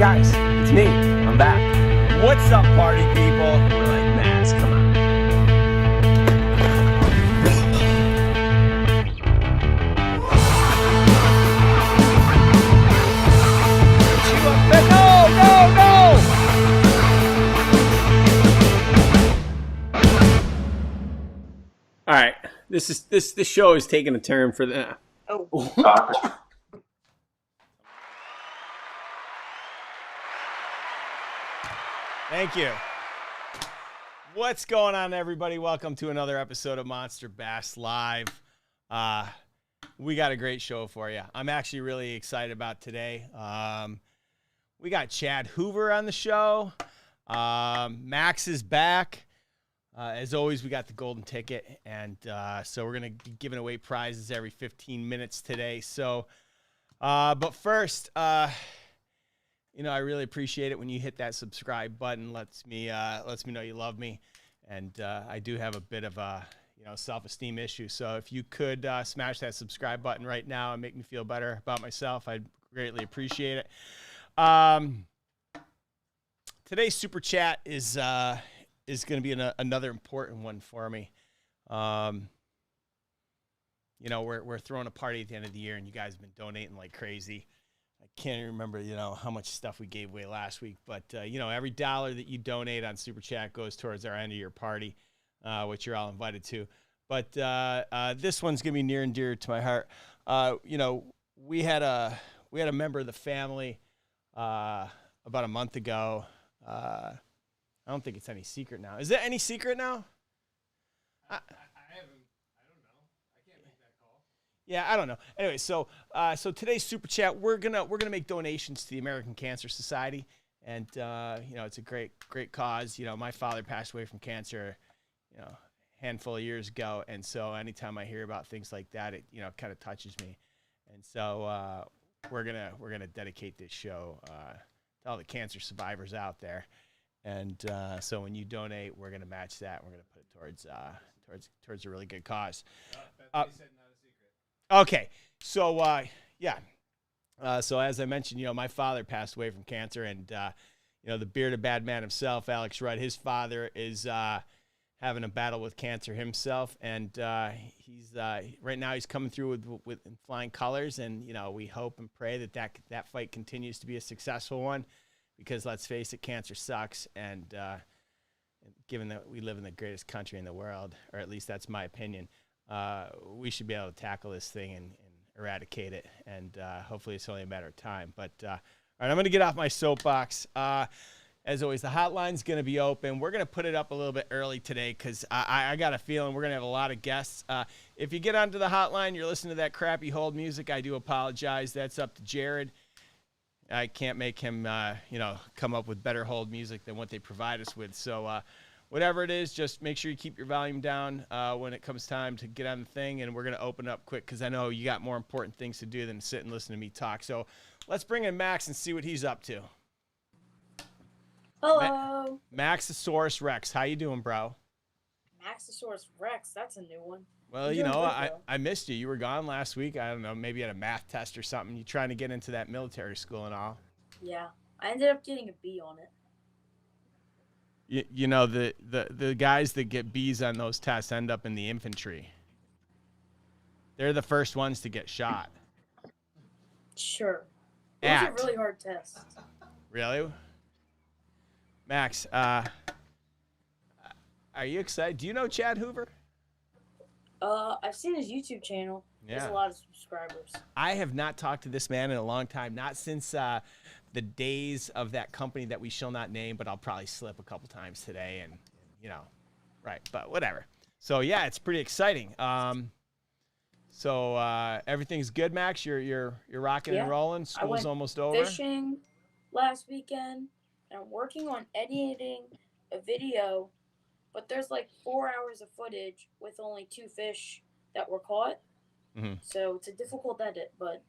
guys, it's me. I'm back. What's up, party people? We're like, Max, come on. No! All right, this show is taking a turn for the. Oh. Thank you. What's going on, everybody? Welcome to another episode of Monster Bass Live. We got a great show for you. I'm actually really excited about today. We got Chad Hoover on the show. Max is back. As always, we got the golden ticket, and so we're going to be giving away prizes every 15 minutes today. So, but first, I really appreciate it when you hit that subscribe button. Lets me know you love me, and I do have a bit of a self-esteem issue. So if you could smash that subscribe button right now and make me feel better about myself, I'd greatly appreciate it. Today's super chat is going to be another important one for me. We're throwing a party at the end of the year, and you guys have been donating like crazy. I can't even remember, how much stuff we gave away last week, but every dollar that you donate on Super Chat goes towards our end of year party, which you're all invited to. But this one's gonna be near and dear to my heart. We had a member of the family about a month ago. I don't think it's any secret now. Is it any secret now? Yeah, I don't know. Anyway, so today's super chat, we're gonna make donations to the American Cancer Society, and it's a great cause. My father passed away from cancer, a handful of years ago, and so anytime I hear about things like that, it kind of touches me, and so we're gonna dedicate this show to all the cancer survivors out there, and so when you donate, we're gonna match that. We're gonna put it towards a really good cause. Okay, so so as I mentioned, my father passed away from cancer, and the bearded bad man himself, Alex Rudd, his father is having a battle with cancer himself, and he's right now he's coming through with flying colors, and we hope and pray that fight continues to be a successful one, because let's face it, cancer sucks, and given that we live in the greatest country in the world, or at least that's my opinion. We should be able to tackle this thing and eradicate it, and hopefully it's only a matter of time. But all right, I'm going to get off my soapbox. As always, the hotline's going to be open. We're going to put it up a little bit early today because I got a feeling we're going to have a lot of guests. If you get onto the hotline, you're listening to that crappy hold music, I do apologize. That's up to Jared. I can't make him, come up with better hold music than what they provide us with. So, whatever it is, just make sure you keep your volume down when it comes time to get on the thing, and we're going to open up quick because I know you got more important things to do than sit and listen to me talk. So let's bring in Max and see what he's up to. Hello. Maxosaurus Rex. How you doing, bro? Maxosaurus Rex. That's a new one. Well, I missed you. You were gone last week. I don't know, maybe at a math test or something. You trying to get into that military school and all. Yeah. I ended up getting a B on it. The guys that get B's on those tests end up in the infantry. They're the first ones to get shot. Sure. Those are really hard tests. Really? Max, are you excited? Do you know Chad Hoover? I've seen his YouTube channel. Yeah. He has a lot of subscribers. I have not talked to this man in a long time, not since the days of that company that we shall not name, but I'll probably slip a couple times today, and right, but whatever. So yeah, it's pretty exciting. So everything's good, Max. You're rocking and rolling. School's almost over. Fishing last weekend, and I'm working on editing a video, but there's like 4 hours of footage with only 2 fish that were caught. Mm-hmm. So it's a difficult edit, but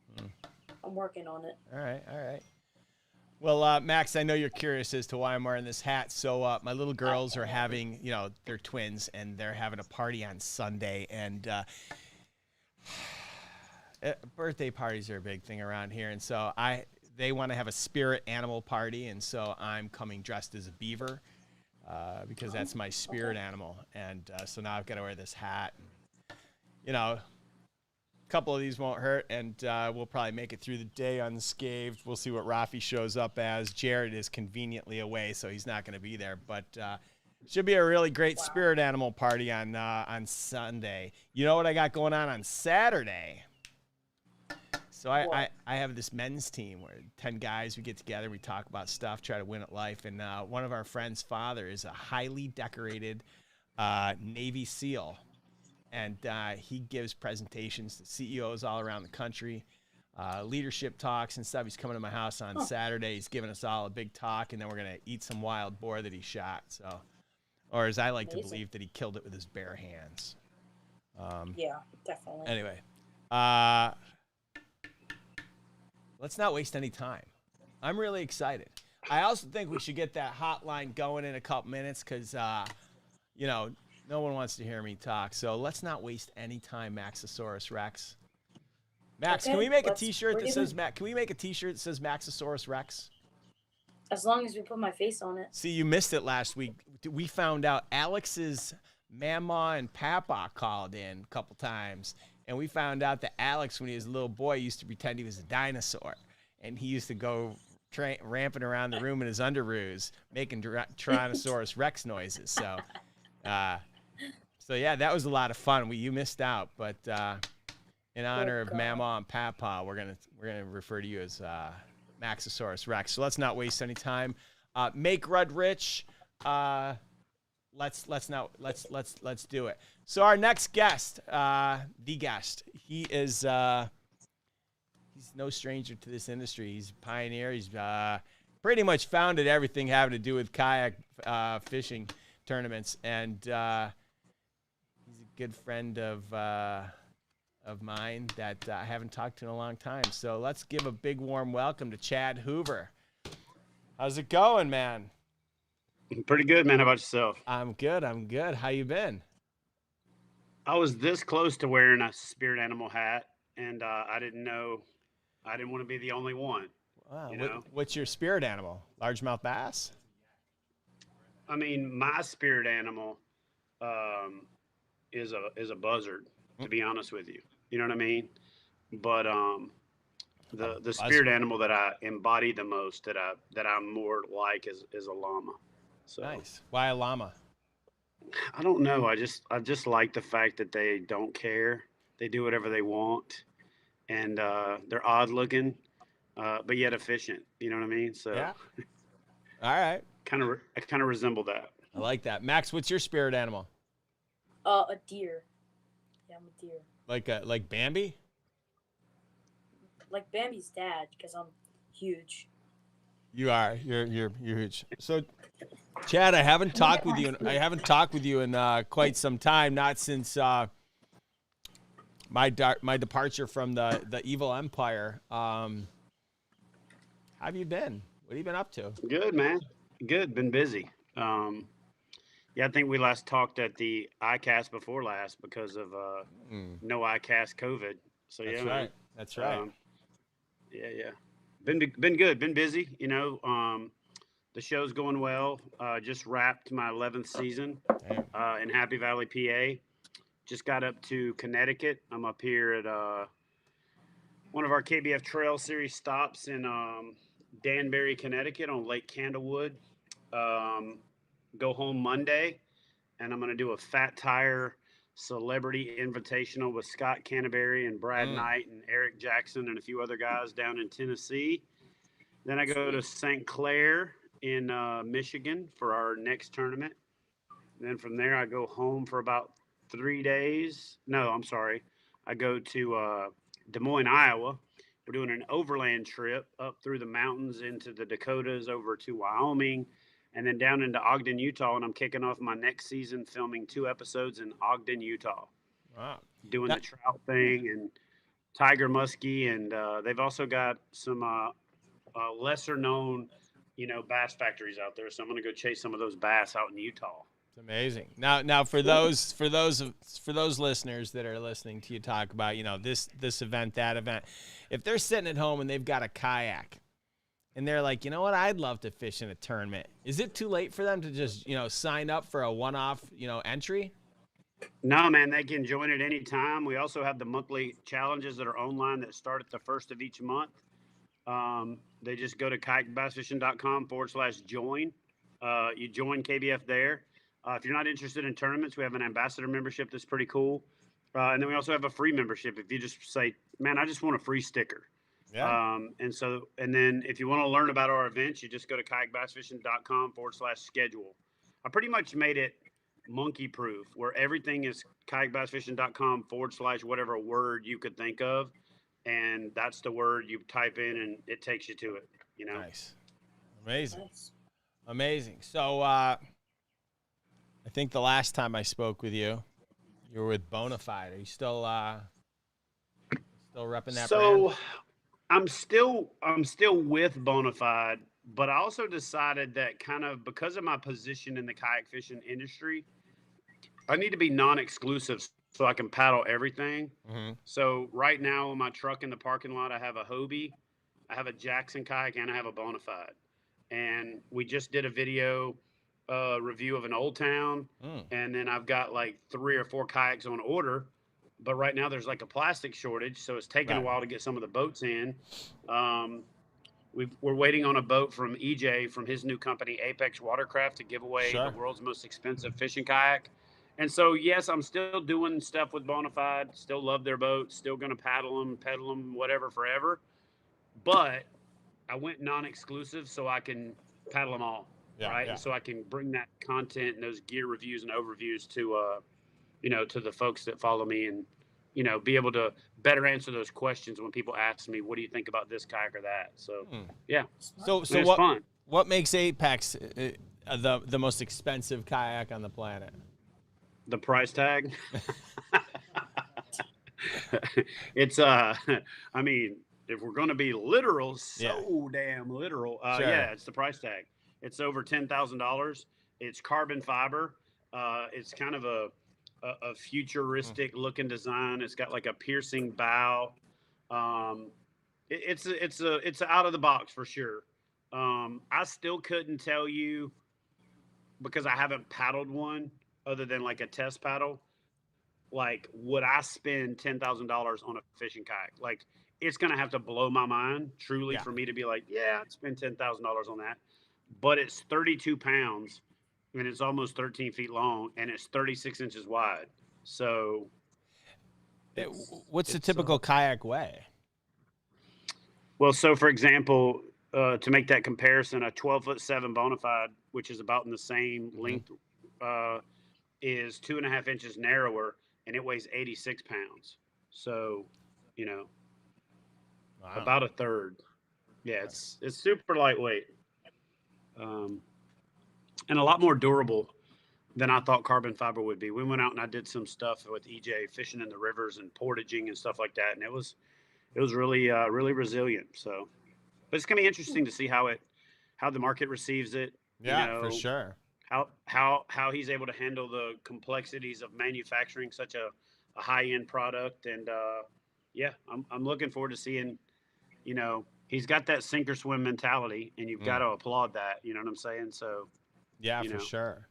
I'm working on it. All right. Well, Max, I know you're curious as to why I'm wearing this hat. So my little girls are having, they're twins, and they're having a party on Sunday. And birthday parties are a big thing around here. And so they want to have a spirit animal party, and so I'm coming dressed as a beaver because that's my spirit animal. And so now I've got to wear this hat. You know, a couple of these won't hurt, and we'll probably make it through the day unscathed. We'll see what Rafi shows up as. Jared is conveniently away, so he's not going to be there. But should be a really great spirit animal party on Sunday. You know what I got going on Saturday? So I have this men's team where 10 guys, we get together, we talk about stuff, try to win at life. And one of our friends' father is a highly decorated Navy SEAL. And he gives presentations to CEOs all around the country, leadership talks and stuff. He's coming to my house on Saturday. He's giving us all a big talk, and then we're going to eat some wild boar that he shot. So, or as I like to believe, that he killed it with his bare hands. Yeah, definitely. Anyway, let's not waste any time. I'm really excited. I also think we should get that hotline going in a couple minutes because, you know, no one wants to hear me talk. So let's not waste any time, Maxosaurus Rex. Max, can we make a T-shirt that says Can we make a T-shirt that says Maxosaurus Rex? As long as we put my face on it. See, you missed it last week. We found out Alex's mama and papa called in a couple times, and we found out that Alex, when he was a little boy, used to pretend he was a dinosaur, and he used to go ramping around the room in his underoos, making Tyrannosaurus Rex noises. So, yeah, that was a lot of fun. You missed out, but in honor of Mama and Papa, we're gonna refer to you as Maxosaurus Rex. So let's not waste any time. Make Rudd rich. Let's do it. So our next guest, the guest, he is he's no stranger to this industry. He's a pioneer. He's pretty much founded everything having to do with kayak fishing tournaments, and he's a good friend of mine that I haven't talked to in a long time. So let's give a big warm welcome to Chad Hoover. How's it going, man? Pretty good, man. How about yourself? I'm good. How you been? I was this close to wearing a spirit animal hat, and I didn't want to be the only one. Wow. You know? What's your spirit animal? Largemouth bass? I mean, my spirit animal is a buzzard, to be honest with you. You know what I mean? But the spirit animal that I embody the most, that I'm more like, is a llama. So nice. Why a llama? I don't know. I just like the fact that they don't care. They do whatever they want, and they're odd looking, but yet efficient. You know what I mean? So yeah. All right. I kind of resemble that. I like that. Max, what's your spirit animal? A deer. Yeah, I'm a deer. Like Bambi? Like Bambi's dad, because I'm huge. You are. You're huge. So, Chad, I haven't talked with you in quite some time. Not since my departure from the evil empire. How have you been? What have you been up to? Good, man. Good. Been busy. Yeah, I think we last talked at the ICAST before last because of no ICAST COVID. So that's yeah, right. That's right. Yeah. Been good. Been busy. You know, the show's going well. Just wrapped my 11th season in Happy Valley, PA. Just got up to Connecticut. I'm up here at one of our KBF Trail Series stops in Danbury, Connecticut on Lake Candlewood. Go home Monday, and I'm going to do a Fat Tire Celebrity Invitational with Scott Canterbury and Brad Knight and Eric Jackson and a few other guys down in Tennessee. Then I go to St. Clair in Michigan for our next tournament. And then from there, I go home for about 3 days. No, I'm sorry. I go to Des Moines, Iowa. We're doing an overland trip up through the mountains into the Dakotas over to Wyoming, and then down into Ogden, Utah. And I'm kicking off my next season filming 2 episodes in Ogden, Utah. Wow. Doing the trout thing and tiger muskie. And they've also got some lesser known, bass factories out there. So I'm going to go chase some of those bass out in Utah. It's amazing. Now for those listeners that are listening to you talk about, this event, that event, if they're sitting at home and they've got a kayak and they're like, you know what, I'd love to fish in a tournament. Is it too late for them to just, sign up for a one-off, entry? No, man, they can join at any time. We also have the monthly challenges that are online that start at the first of each month. They just go to kayakbassfishing.com/join. You join KBF there. If you're not interested in tournaments, we have an ambassador membership that's pretty cool. And then we also have a free membership. If you just say, man, I just want a free sticker. Yeah. And then if you want to learn about our events, you just go to kayakbassfishing.com/schedule. I pretty much made it monkey proof, where everything is kayakbassfishing.com/whatever word you could think of. And that's the word you type in and it takes you to it, Nice. Amazing. Nice. Amazing. So, I think the last time I spoke with you, you were with Bonafide. Are you still repping that brand? I'm still with Bonafide, but I also decided that kind of because of my position in the kayak fishing industry, I need to be non-exclusive so I can paddle everything. Mm-hmm. So right now in my truck in the parking lot, I have a Hobie, I have a Jackson kayak, and I have a Bonafide. And we just did a video review of an Old Town, and then I've got like 3 or 4 kayaks on order. But right now there's like a plastic shortage, so it's taking a while to get some of the boats in. We're waiting on a boat from EJ from his new company, Apex Watercraft, to give away the world's most expensive fishing kayak. And so, yes, I'm still doing stuff with Bonafide, still love their boats, still going to pedal them, whatever, forever. But I went non-exclusive so I can paddle them all, right? And so I can bring that content and those gear reviews and overviews to, to the folks that follow me and, be able to better answer those questions when people ask me, what do you think about this kayak or that? So, yeah. So what makes Apex the most expensive kayak on the planet? The price tag. It's I mean, if we're going to be literal, damn literal. It's the price tag. It's over $10,000. It's carbon fiber. It's kind of a futuristic looking design. It's got like a piercing bow. It's out of the box for sure. I still couldn't tell you because I haven't paddled one other than like a test paddle. Like, would I spend $10,000 on a fishing kayak? Like, it's gonna have to blow my mind truly for me to be like, yeah, I'd spend $10,000 on that. But it's 32 pounds and it's almost 13 feet long and it's 36 inches wide. So, what's the typical kayak weigh? Well, so for example, to make that comparison, a 12'7" Bonafide, which is about in the same length, is 2.5 inches narrower, and it weighs 86 pounds. So, about a third. Yeah, it's super lightweight, and a lot more durable than I thought carbon fiber would be. We went out and I did some stuff with EJ fishing in the rivers and portaging and stuff like that, and it was really really resilient. So, but it's gonna be interesting to see how the market receives it. Yeah, for sure. How he's able to handle the complexities of manufacturing such a high-end product. And I'm looking forward to seeing, he's got that sink or swim mentality, and you've got to applaud that. You know what I'm saying? So for sure.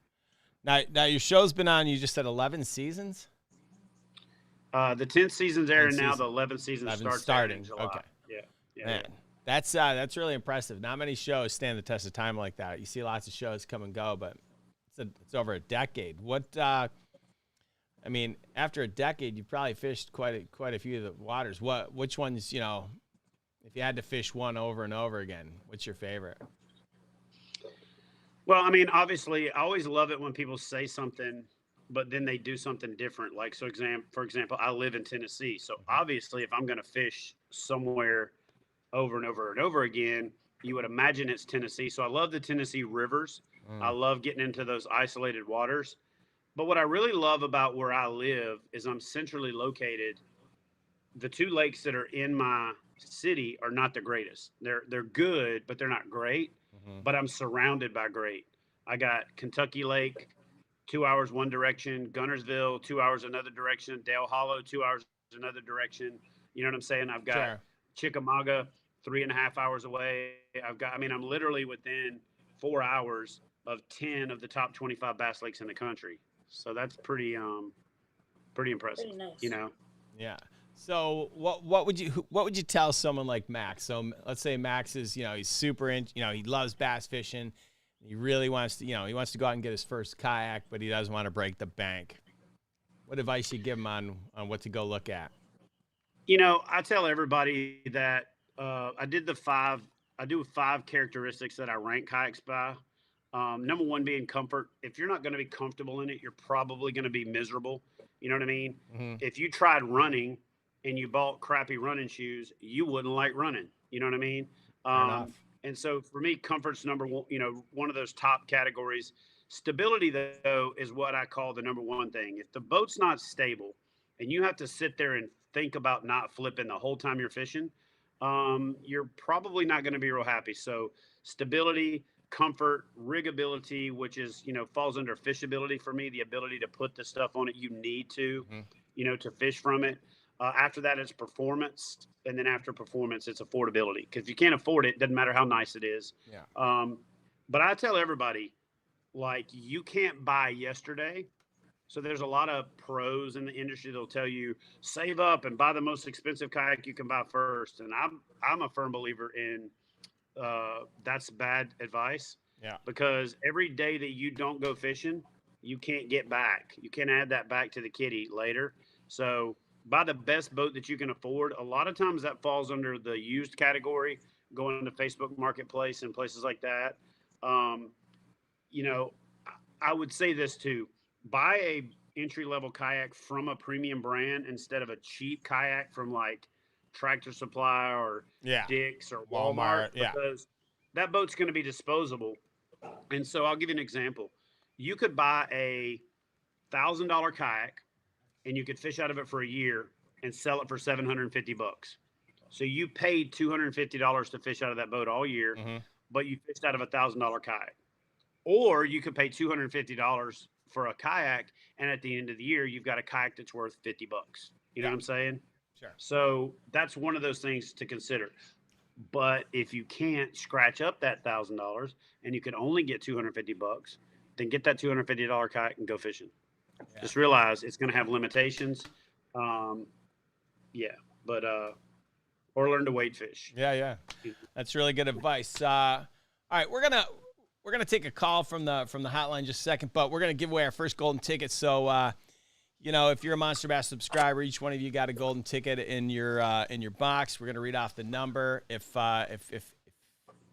Now your show's been on, you just said 11 seasons? The 10th season's airing now. The 11th season starting in July. Okay. Yeah. Man, that's really impressive. Not many shows stand the test of time like that. You see lots of shows come and go, but it's over a decade. I mean, after a decade, you probably fished quite a few of the waters. Which ones, if you had to fish one over and over again, what's your favorite? Well, I mean, obviously, I always love it when people say something, but then they do something different. Like, so for example, I live in Tennessee. So obviously, if I'm going to fish somewhere over and over and over again, you would imagine it's Tennessee. So I love the Tennessee rivers. I love getting into those isolated waters. But what I really love about where I live is I'm centrally located. The 2 lakes that are in my city are not the greatest. They're good, but they're not great. But I'm surrounded by great. I got Kentucky Lake, 2 hours one direction, Gunnersville, 2 hours another direction, Dale Hollow, 2 hours another direction. You know what I'm saying? I've got Chickamauga, 3.5 hours away. I'm literally within 4 hours of 10 of the top 25 bass lakes in the country. So that's pretty impressive, Pretty nice. you know? Yeah. So what would you tell someone like Max? So let's say Max is, he's super he loves bass fishing. He really wants to, he wants to go out and get his first kayak, but he doesn't want to break the bank. What advice you give him on what to go look at? I tell everybody that I do 5 characteristics that I rank kayaks by. Number one being comfort. If you're not going to be comfortable in it, you're probably going to be miserable. You know what I mean? Mm-hmm. If you tried running and you bought crappy running shoes, you wouldn't like running. You know what I mean? Fair enough. And so for me, comfort's number one, one of those top categories. Stability, though, is what I call the number one thing. If the boat's not stable and you have to sit there and think about not flipping the whole time you're fishing, you're probably not going to be real happy. So stability, comfort, riggability, which is, falls under fishability for me, the ability to put the stuff on it you need to, to fish from it. After that, it's performance. And then after performance, it's affordability. Because if you can't afford it, doesn't matter how nice it is. Yeah. But I tell everybody, like, you can't buy yesterday. So there's a lot of pros in the industry that'll tell you save up and buy the most expensive kayak you can buy first. And I'm a firm believer in that's bad advice. Yeah. Because every day that you don't go fishing, you can't get back. You can add that back to the kitty later. So buy the best boat that you can afford. A lot of times that falls under the used category, going into Facebook Marketplace and places like that. I would say this too: buy a entry level kayak from a premium brand instead of a cheap kayak from like Tractor Supply or Dick's or Walmart, because that boat's going to be disposable. And so I'll give you an example. You could buy a $1,000 kayak and you could fish out of it for a year and sell it for $750. So you paid $250 to fish out of that boat all year, but you fished out of a $1,000 kayak. Or you could pay $250 for a kayak, and at the end of the year, you've got a kayak that's worth $50. You know what I'm saying? Sure. So that's one of those things to consider. But if you can't scratch up that $1,000 and you can only get $250, then get that $250 kayak and go fishing. Yeah. Just realize it's going to have limitations. Or learn to weight fish. Yeah. That's really good advice. All right, we're gonna take a call from the hotline in just a second, but we're gonna give away our first golden ticket. So, if you're a Monster Bass subscriber, each one of you got a golden ticket in your box. We're gonna read off the number. If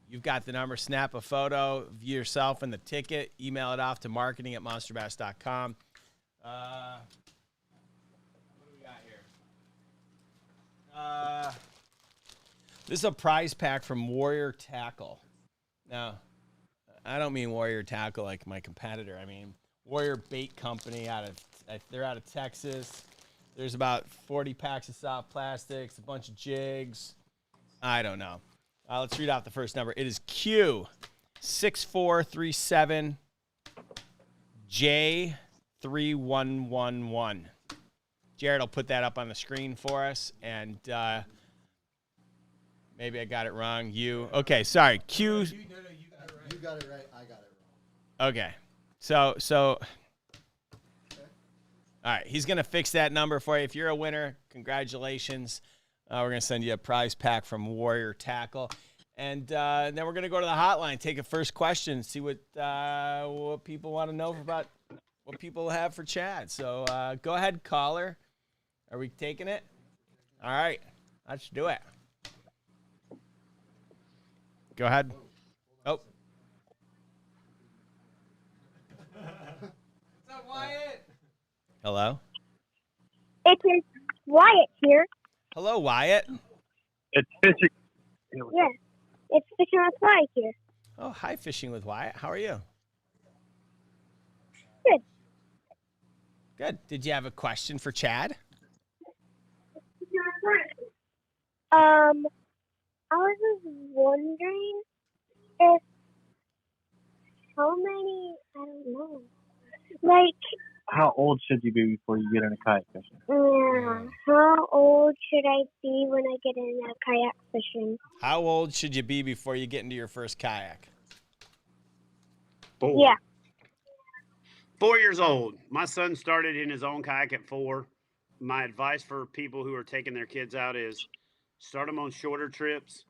you've got the number, snap a photo of yourself and the ticket, email it off to marketing@monsterbass.com. What do we got here? This is a prize pack from Warrior Tackle. Now, I don't mean Warrior Tackle like my competitor. I mean Warrior Bait Company they're out of Texas. There's about 40 packs of soft plastics, a bunch of jigs. I don't know. Let's read out the first number. It is Q6437J3111. Jared will put that up on the screen for us, and maybe I got it wrong. Okay, sorry. Q. You got it right. I got it wrong. Okay. So all right, he's going to fix that number for you. If you're a winner, congratulations. We're going to send you a prize pack from Warrior Tackle. And then we're going to go to the hotline, take a first question, see what people want to know about what people have for Chad. So go ahead, caller. Are we taking it? All right, let's do it. Go ahead. Oh. What's up, Wyatt? Hello? It is Wyatt here. Hello, Wyatt. It's fishing. Yeah, it's Fishing with Wyatt here. Oh, hi, Fishing with Wyatt. How are you? Good. Good. Did you have a question for Chad? I was just wondering if how many, I don't know, like, how old should you be before you get into kayak fishing? How old should I be when I get into kayak fishing? How old should you be before you get into your first kayak? 4. Yeah. 4 years old. My son started in his own kayak at 4. My advice for people who are taking their kids out is start them on shorter trips.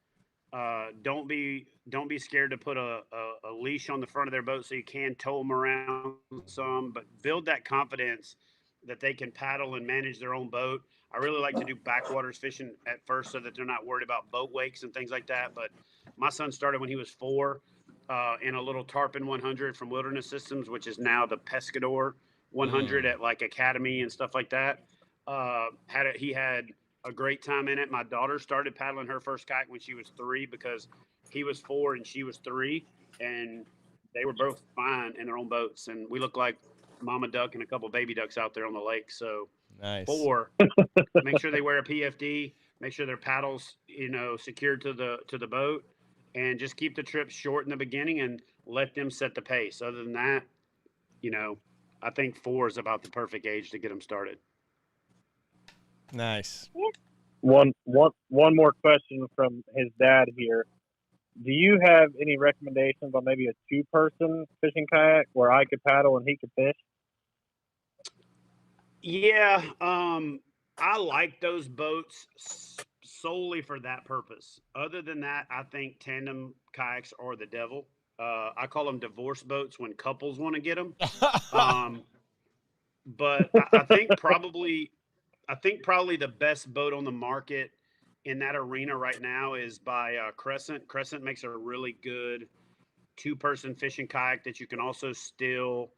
Don't be scared to put a leash on the front of their boat so you can tow them around some, but build that confidence that they can paddle and manage their own boat. I really like to do backwaters fishing at first so that they're not worried about boat wakes and things like that. But my son started when he was 4 in a little Tarpon 100 from Wilderness Systems, which is now the Pescador 100 at like Academy and stuff like that. He had a great time in it. My daughter started paddling her first kayak when she was 3 because he was 4 and she was 3, and they were both fine in their own boats. And we look like mama duck and a couple baby ducks out there on the lake. So Nice. 4, make sure they wear a PFD, make sure their paddles, secured to the boat, and just keep the trip short in the beginning and let them set the pace. Other than that, I think 4 is about the perfect age to get them started. Nice. One more question from his dad here. Do you have any recommendations on maybe a 2-person fishing kayak where I could paddle and he could fish? Yeah, I like those boats solely for that purpose. Other than that, I think tandem kayaks are the devil. I call them divorce boats when couples want to get them. But I think probably the best boat on the market in that arena right now is by Crescent. Crescent makes a really good 2-person fishing kayak that you can also still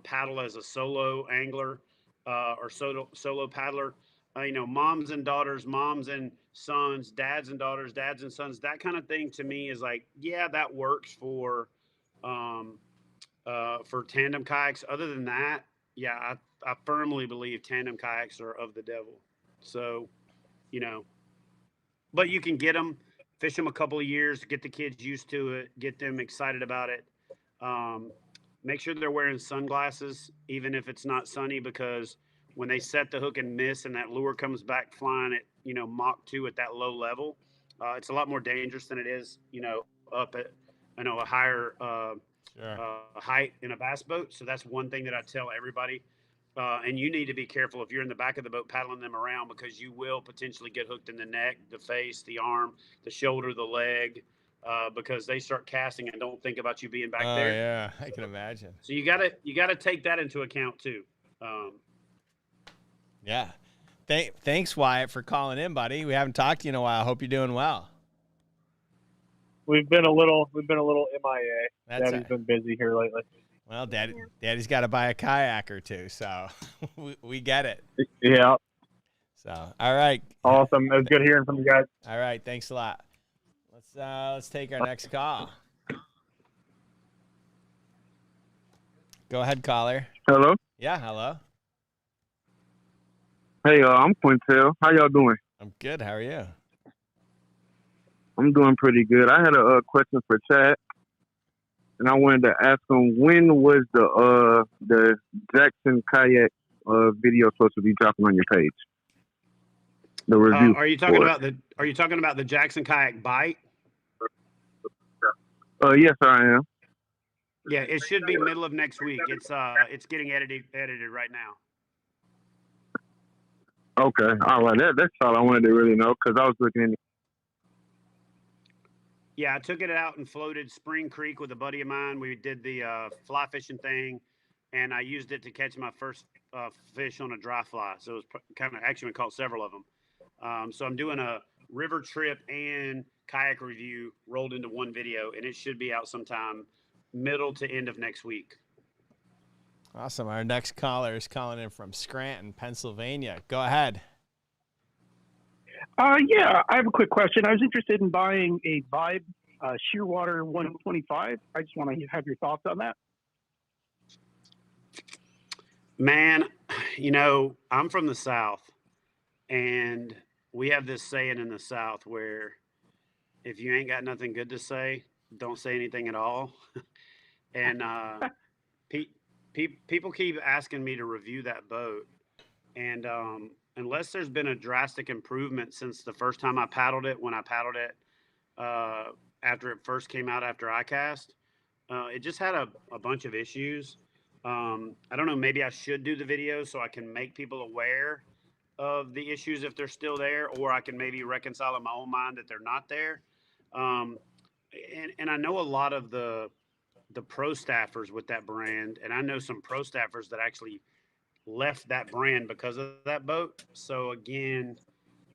paddle as a solo angler or solo paddler. Moms and daughters, moms and sons, dads and daughters, dads and sons, that kind of thing to me is like, yeah, that works for tandem kayaks. Other than that, yeah, I firmly believe tandem kayaks are of the devil. So, but you can get them, fish them a couple of years, get the kids used to it, get them excited about it. Make sure they're wearing sunglasses, even if it's not sunny, because when they set the hook and miss and that lure comes back flying at, Mach 2 at that low level, it's a lot more dangerous than it is, up at, a higher height in a bass boat. So that's one thing that I tell everybody. And you need to be careful if you're in the back of the boat paddling them around, because you will potentially get hooked in the neck, the face, the arm, the shoulder, the leg, because they start casting and don't think about you being back there. Oh yeah, I can imagine. So you gotta take that into account too. Yeah. Thanks, Wyatt, for calling in, buddy. We haven't talked to you in a while. I hope you're doing well. We've been a little MIA. That's Daddy's been busy here lately. Well, Daddy's got to buy a kayak or two, so we get it. Yeah. So, all right. Awesome. It was good hearing from you guys. All right. Thanks a lot. Let's take our next call. Go ahead, caller. Hello. Yeah. Hello. Hey, I'm Quintel. How y'all doing? I'm good. How are you? I'm doing pretty good. I had a question for Chad, and I wanted to ask him, when was the Jackson kayak video supposed to be dropping on your page? The review. Are you talking about the Jackson kayak bite? Yes, I am. Yeah, it should be middle of next week. It's getting edited right now. Okay, all right. That's all I wanted to really know, because I was looking in. Yeah, I took it out and floated Spring Creek with a buddy of mine. We did the fly fishing thing, and I used it to catch my first fish on a dry fly. So it was actually we caught several of them. So I'm doing a river trip and kayak review rolled into one video, and it should be out sometime middle to end of next week. Awesome. Our next caller is calling in from Scranton, Pennsylvania. Go ahead. Yeah, I have a quick question. I was interested in buying a Vibe Shearwater 125. I just want to have your thoughts on that. Man, I'm from the South, and we have this saying in the South where if you ain't got nothing good to say, don't say anything at all. And people keep asking me to review that boat, and unless there's been a drastic improvement since the first time I paddled it, when I paddled it after it first came out after I cast, it just had a bunch of issues. I don't know. Maybe I should do the video so I can make people aware of the issues if they're still there, or I can maybe reconcile in my own mind that they're not there. Um, and I know a lot of the pro staffers with that brand, and I know some pro staffers that actually left that brand because of that boat. So again,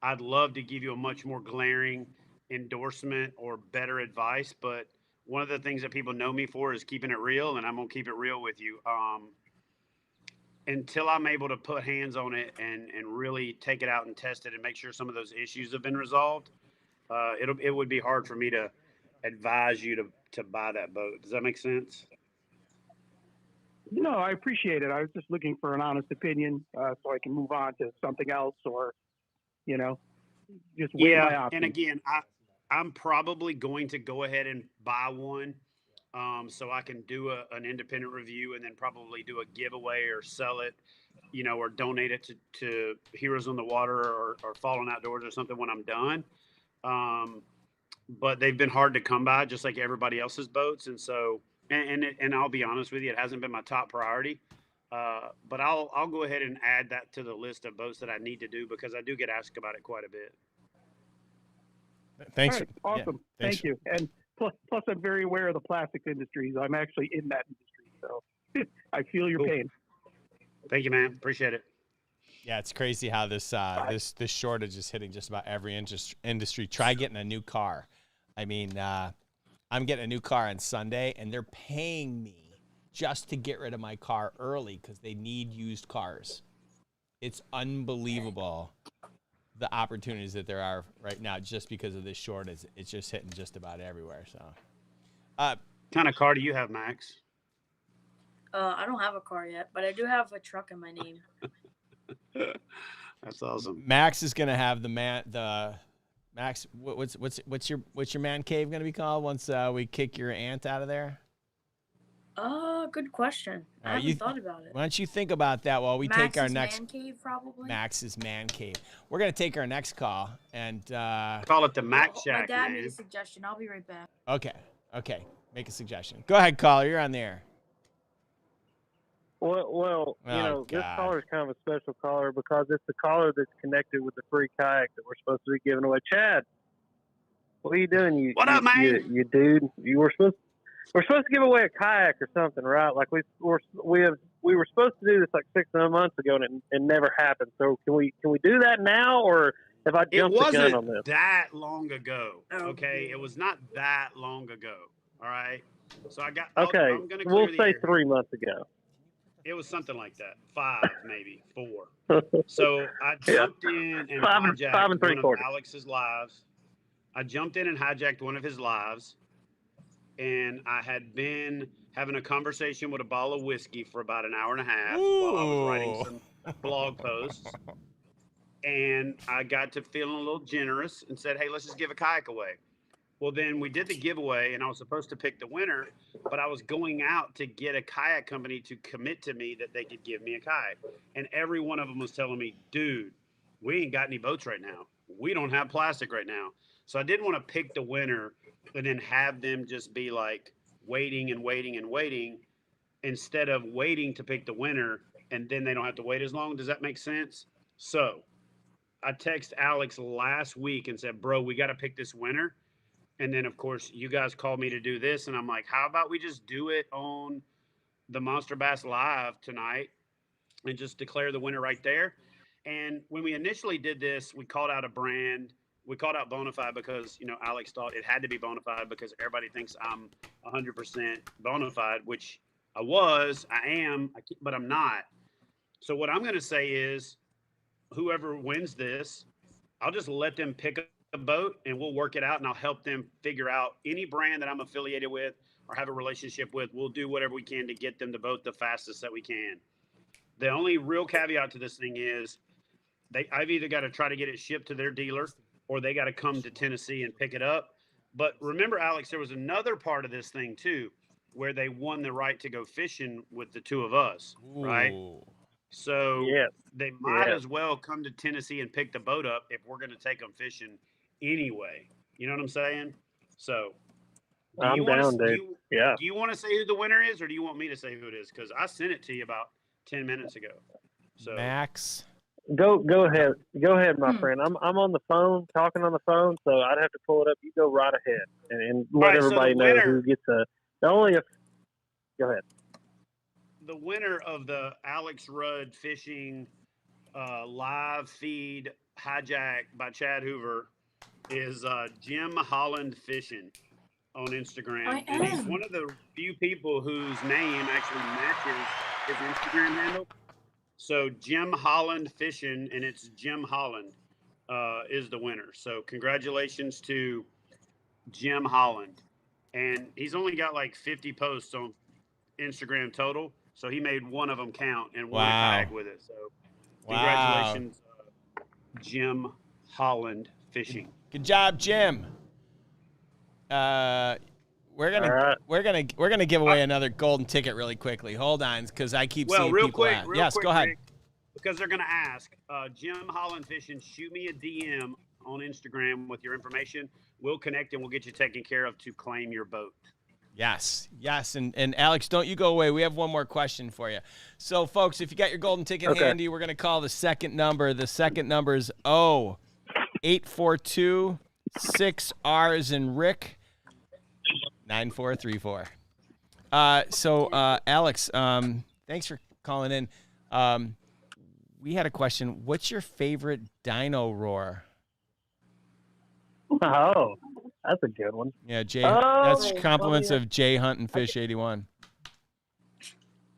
I'd love to give you a much more glaring endorsement or better advice, but one of the things that people know me for is keeping it real, and I'm gonna keep it real with you. Until I'm able to put hands on it and really take it out and test it and make sure some of those issues have been resolved, it would be hard for me to advise you to buy that boat. Does that make sense? No, I appreciate it. I was just looking for an honest opinion so I can move on to something else, or just weigh my options. And again, I'm probably going to go ahead and buy one, so I can do an independent review and then probably do a giveaway or sell it, or donate it to Heroes on the Water or Fallen Outdoors or something when I'm done. But they've been hard to come by, just like everybody else's boats, and so and I'll be honest with you, it hasn't been my top priority. But I'll go ahead and add that to the list of boats that I need to do, because I do get asked about it quite a bit. Thanks. Right, awesome. Yeah, thanks. Thank you. And plus, I'm very aware of the plastics industries. I'm actually in that industry, so I feel your pain. Thank you, man. Appreciate it. Yeah, it's crazy how this this shortage is hitting just about every industry. Try getting a new car. I mean, I'm getting a new car on Sunday, and they're paying me just to get rid of my car early because they need used cars. It's unbelievable the opportunities that there are right now just because of this shortage. It's just hitting just about everywhere. So, what kind of car do you have, Max? I don't have a car yet, but I do have a truck in my name. That's awesome. Max is gonna have Max. What's your man cave gonna be called once we kick your aunt out of there? Good question. I haven't thought about it. Why don't you think about that while we take our next man cave, probably. Max's man cave. We're gonna take our next call and call it the Max Shack. My dad man. made a suggestion. I'll be right back. Okay. Make a suggestion. Go ahead, caller. You're on the air. Well, this caller is kind of a special caller because it's the caller that's connected with the free kayak that we're supposed to be giving away. Chad, what are you doing? What up, man? You dude. We're supposed to give away a kayak or something, right? Like we were supposed to do this like 6 months ago, and it never happened. So can we do that now, or have I jumped the gun on this? It wasn't that long ago. Okay, it was not that long ago. All right. So I'm gonna we'll say 3 months ago. It was something like that. 5, maybe 4. So I jumped in and hijacked one of Alex's lives. I jumped in and hijacked one of his lives. And I had been having a conversation with a bottle of whiskey for about an hour and a half while I was writing some blog posts. And I got to feeling a little generous and said, hey, let's just give a kayak away. Well, then we did the giveaway, and I was supposed to pick the winner, but I was going out to get a kayak company to commit to me that they could give me a kayak. And every one of them was telling me, dude, we ain't got any boats right now. We don't have plastic right now. So I didn't want to pick the winner and then have them just be like waiting and waiting and waiting instead of waiting to pick the winner, and then they don't have to wait as long. Does that make sense? So I texted Alex last week and said, bro, we got to pick this winner. And then, of course, you guys called me to do this. And I'm like, how about we just do it on the Monster Bass Live tonight and just declare the winner right there? And when we initially did this, we called out a brand. We called out Bonafide because, Alex thought it had to be Bonafide because everybody thinks I'm 100% Bonafide, which I am, but I'm not. So what I'm going to say is whoever wins this, I'll just let them pick a boat and we'll work it out, and I'll help them figure out any brand that I'm affiliated with or have a relationship with. We'll do whatever we can to get them the boat the fastest that we can. The only real caveat to this thing is I've either got to try to get it shipped to their dealer or they got to come to Tennessee and pick it up. But remember, Alex, there was another part of this thing too. where they won the right to go fishing with the two of us, right? Ooh. So Yes. they might Yes. as well come to Tennessee and pick the boat up if we're going to take them fishing anyway. You know what I'm saying? So I'm down, dude. Yeah. Do you want to say who the winner is, or do you want me to say who it is? Because I sent it to you about 10 minutes ago. So Max. Go ahead. Go ahead, my friend. I'm on the phone, talking on the phone, so I'd have to pull it up. You go right ahead and let right, so everybody the know winner- who gets the only. Go ahead. the winner of the Alex Rudd fishing live feed hijack by Chad Hoover is Jim Holland Fishing on Instagram. And he's one of the few people whose name actually matches his Instagram handle. So Jim Holland Fishing, and it's Jim Holland is the winner. So congratulations to Jim Holland. And he's only got like 50 posts on Instagram total. So he made one of them count and won a kayak with it. So congratulations, Jim Holland Fishing. Good job, Jim. We're gonna give away another golden ticket really quickly. Hold on, because I keep seeing people ask. Yes, go ahead. Rick, because they're gonna ask. Jim Holland Fishing, shoot me a DM on Instagram with your information. We'll connect and we'll get you taken care of to claim your boat. Yes. And Alex, don't you go away. We have one more question for you. So, folks, if you got your golden ticket handy, we're going to call the second number. The second number is 842 6R's and Rick 9434. Alex, thanks for calling in. We had a question. What's your favorite dino roar? Oh, that's a good one. Yeah, Jay. That's compliments of Jay Hunt and Fish 81.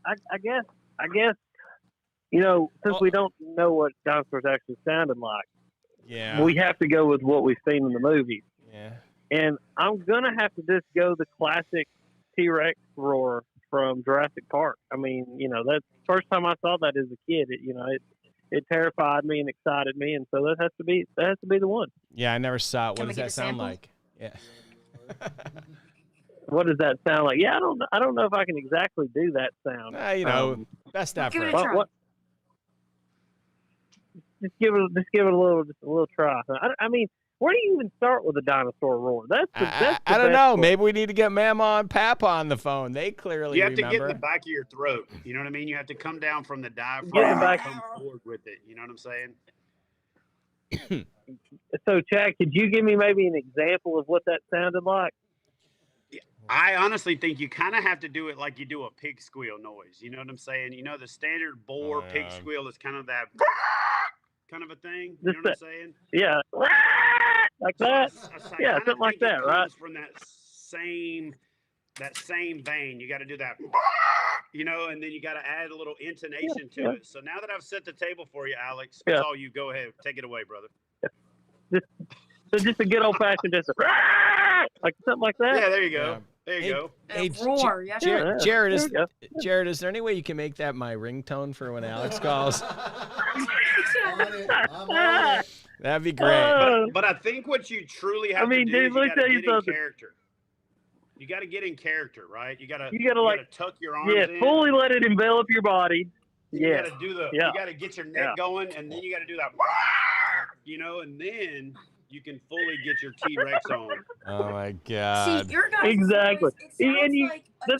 I guess, since we don't know what dinosaurs actually sounded like, we have to go with what we've seen in the movies. Yeah. And I'm going to have to just go the classic T-Rex roar from Jurassic Park. I mean, that's the first time I saw that as a kid. It terrified me and excited me, and so that has to be the one. Yeah, I never saw it. What does that sound like? Yeah. What does that sound like? Yeah, I don't know if I can exactly do that sound. Best effort. Just give it a little try. I mean, where do you even start with a dinosaur roar? I don't know. Maybe we need to get Mama and Papa on the phone. They clearly You have remember. to get in the back of your throat. You know what I mean? You have to come down from the diaphragm and come forward with it. You know what I'm saying? So, Chad, could you give me maybe an example of what that sounded like? I honestly think you kind of have to do it like you do a pig squeal noise. You know what I'm saying? The standard boar pig squeal is kind of that kind of a thing. You know what I'm saying? Yeah. Like that? Yeah, something like that, right? From that same vein. You got to do that, and then you got to add a little intonation to it. So now that I've set the table for you, Alex, it's all you. Go ahead. Take it away, brother. Just a good old-fashioned, like something like that? Yeah, there you go. There you go. Hey, roar, Jared, is there any way you can make that my ringtone for when Alex calls? I'm on it. That'd be great. But I think what you truly have to do is you got to get in character. You got to get in character, right? You got to tuck your arms in. Fully let it envelop your body. You got to do you got to get your neck going, and then you got to do that, and then you can fully get your T-Rex on. Oh my God! See, your guys' exactly. Voice, and the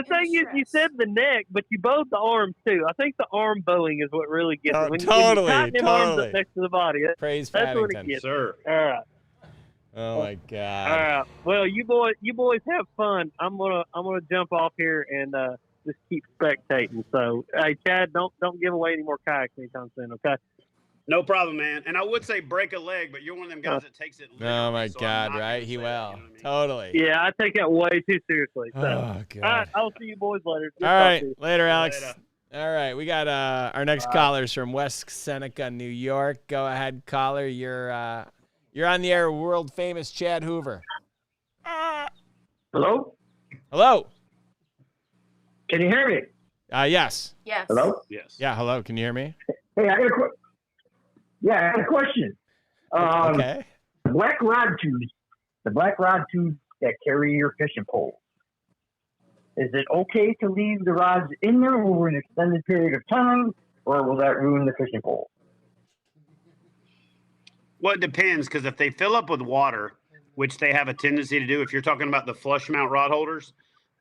thing is, you said the neck, but you bowed the arms too. I think the arm bowing is what really gets it. When you tighten them arms up next to the body, Praise that's what it Paddington. gets. Sir. All right. Oh my God! All right. Well, you boys have fun. I'm gonna jump off here and just keep spectating. So, hey, Chad, don't give away any more kayaks anytime soon, okay? No problem, man. And I would say break a leg, but you're one of them guys that takes it literally. Oh my so God! Right? He will. You know what I mean? Totally. Yeah, I take that way too seriously. So. Oh God! All right, I'll see you boys later. All right, later, Alex. All right, we got our next caller's from West Seneca, New York. Go ahead, caller. You're on the air, world famous Chad Hoover. Hello? Hello. Can you hear me? Yes. Yes. Hello? Yes. Yeah, hello. Can you hear me? Hey, I got a question. Okay. The black rod tubes that carry your fishing pole. Is it okay to leave the rods in there over an extended period of time, or will that ruin the fishing pole? Well, it depends, because if they fill up with water, which they have a tendency to do, if you're talking about the flush mount rod holders,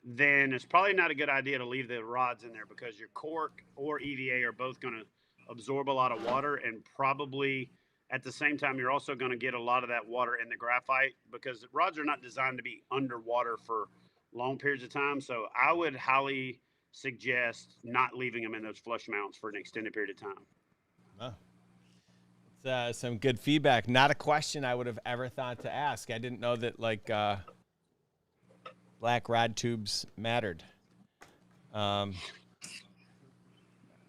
then it's probably not a good idea to leave the rods in there, because your cork or EVA are both going to absorb a lot of water, and probably at the same time, you're also going to get a lot of that water in the graphite, because the rods are not designed to be underwater for long periods of time. So I would highly suggest not leaving them in those flush mounts for an extended period of time. Oh. It's some good feedback. Not a question I would have ever thought to ask. I didn't know that like black rod tubes mattered.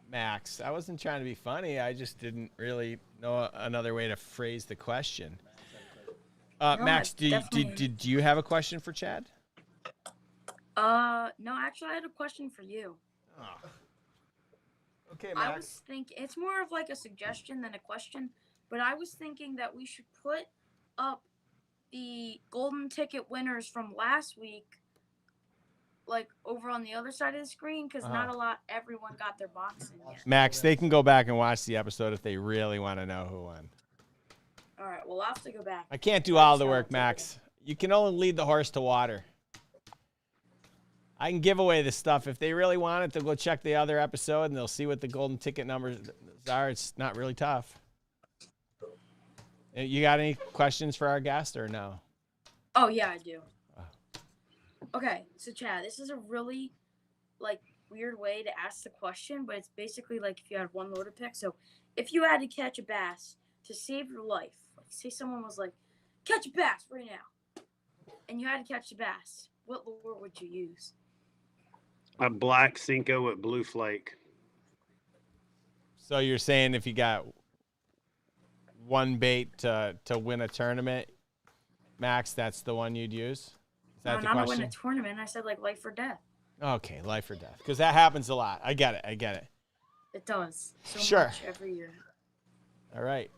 Max, I wasn't trying to be funny. I just didn't really know another way to phrase the question. Max, did you have a question for Chad? No, actually, I had a question for you. Oh. Okay, Max. I was thinking, it's more of like a suggestion than a question, but I was thinking that we should put up the golden ticket winners from last week, like over on the other side of the screen, because everyone got their box in yet. Max, they can go back and watch the episode if they really want to know who won. All right, well, I'll have to go back. I can't do all the work, Max. You can only lead the horse to water. I can give away this stuff. If they really want it, they'll go check the other episode and they'll see what the golden ticket numbers are. It's not really tough. You got any questions for our guest or no? Oh, yeah, I do. Okay, so Chad, this is a really weird way to ask the question, but it's basically like if you had one lure to pick. So if you had to catch a bass to save your life, like say someone was like, catch a bass right now, and you had to catch the bass, what lure would you use? A black Cinco with blue flake. So you're saying if you got one bait to win a tournament, Max, that's the one you'd use? Is that the question? Not to win a tournament. I said like life or death. Okay, life or death. Because that happens a lot. I get it. It does. Sure. Much every year. All right.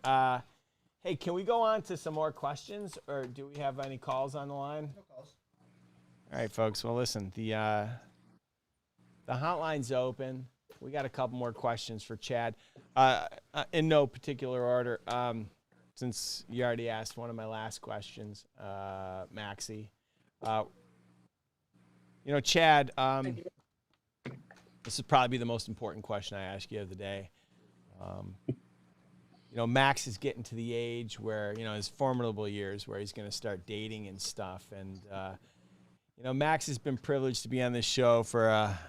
Hey, can we go on to some more questions, or do we have any calls on the line? No calls. All right, folks. Well, listen, the hotline's open. We got a couple more questions for Chad. In no particular order, since you already asked one of my last questions, Maxie. Chad, this would probably be the most important question I ask you of the day. Max is getting to the age where, his formidable years where he's going to start dating and stuff. And, Max has been privileged to be on this show for a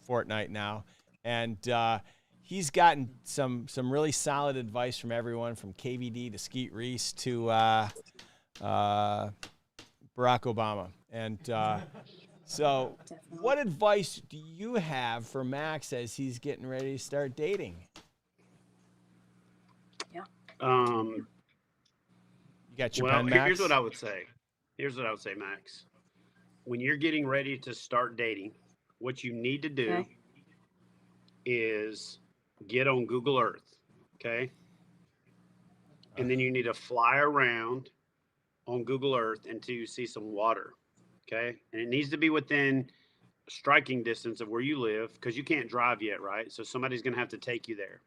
fortnight now. And he's gotten some really solid advice from everyone, from KVD to Skeet Reese to Barack Obama. And so what advice do you have for Max as he's getting ready to start dating? You got your pen, Max? Here's what I would say, Max. When you're getting ready to start dating, what you need to do is get on Google Earth, okay? And then you need to fly around on Google Earth until you see some water, okay? And it needs to be within striking distance of where you live, because you can't drive yet, right? So somebody's going to have to take you there.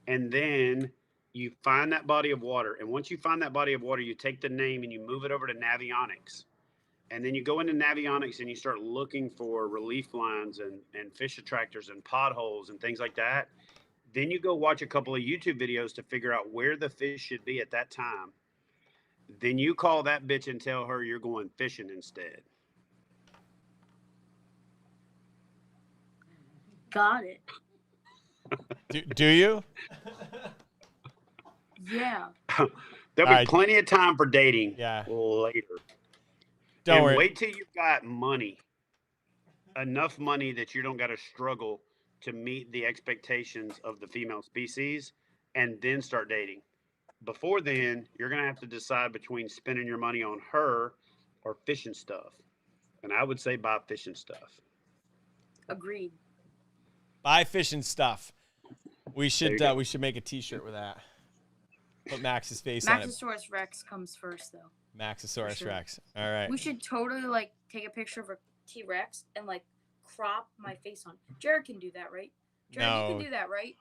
And then you find that body of water. And once you find that body of water, you take the name and you move it over to Navionics. And then you go into Navionics and you start looking for relief lines and fish attractors and potholes and things like that. Then you go watch a couple of YouTube videos to figure out where the fish should be at that time. Then you call that bitch and tell her you're going fishing instead. Got it. Do you? Yeah. There'll be plenty of time for dating later. Don't worry. Wait till you've got money, enough money that you don't got to struggle to meet the expectations of the female species, and then start dating. Before then, you're going to have to decide between spending your money on her or fishing stuff. And I would say buy fishing stuff. Agreed. Buy fishing stuff. We should make a T-shirt with that. Put Max's face on it. Maxosaurus Rex comes first, though. Maxosaurus Rex. All right. We should totally take a picture of T-Rex and like crop my face on. Jared can do that, right? Jared, No. you can do that, right?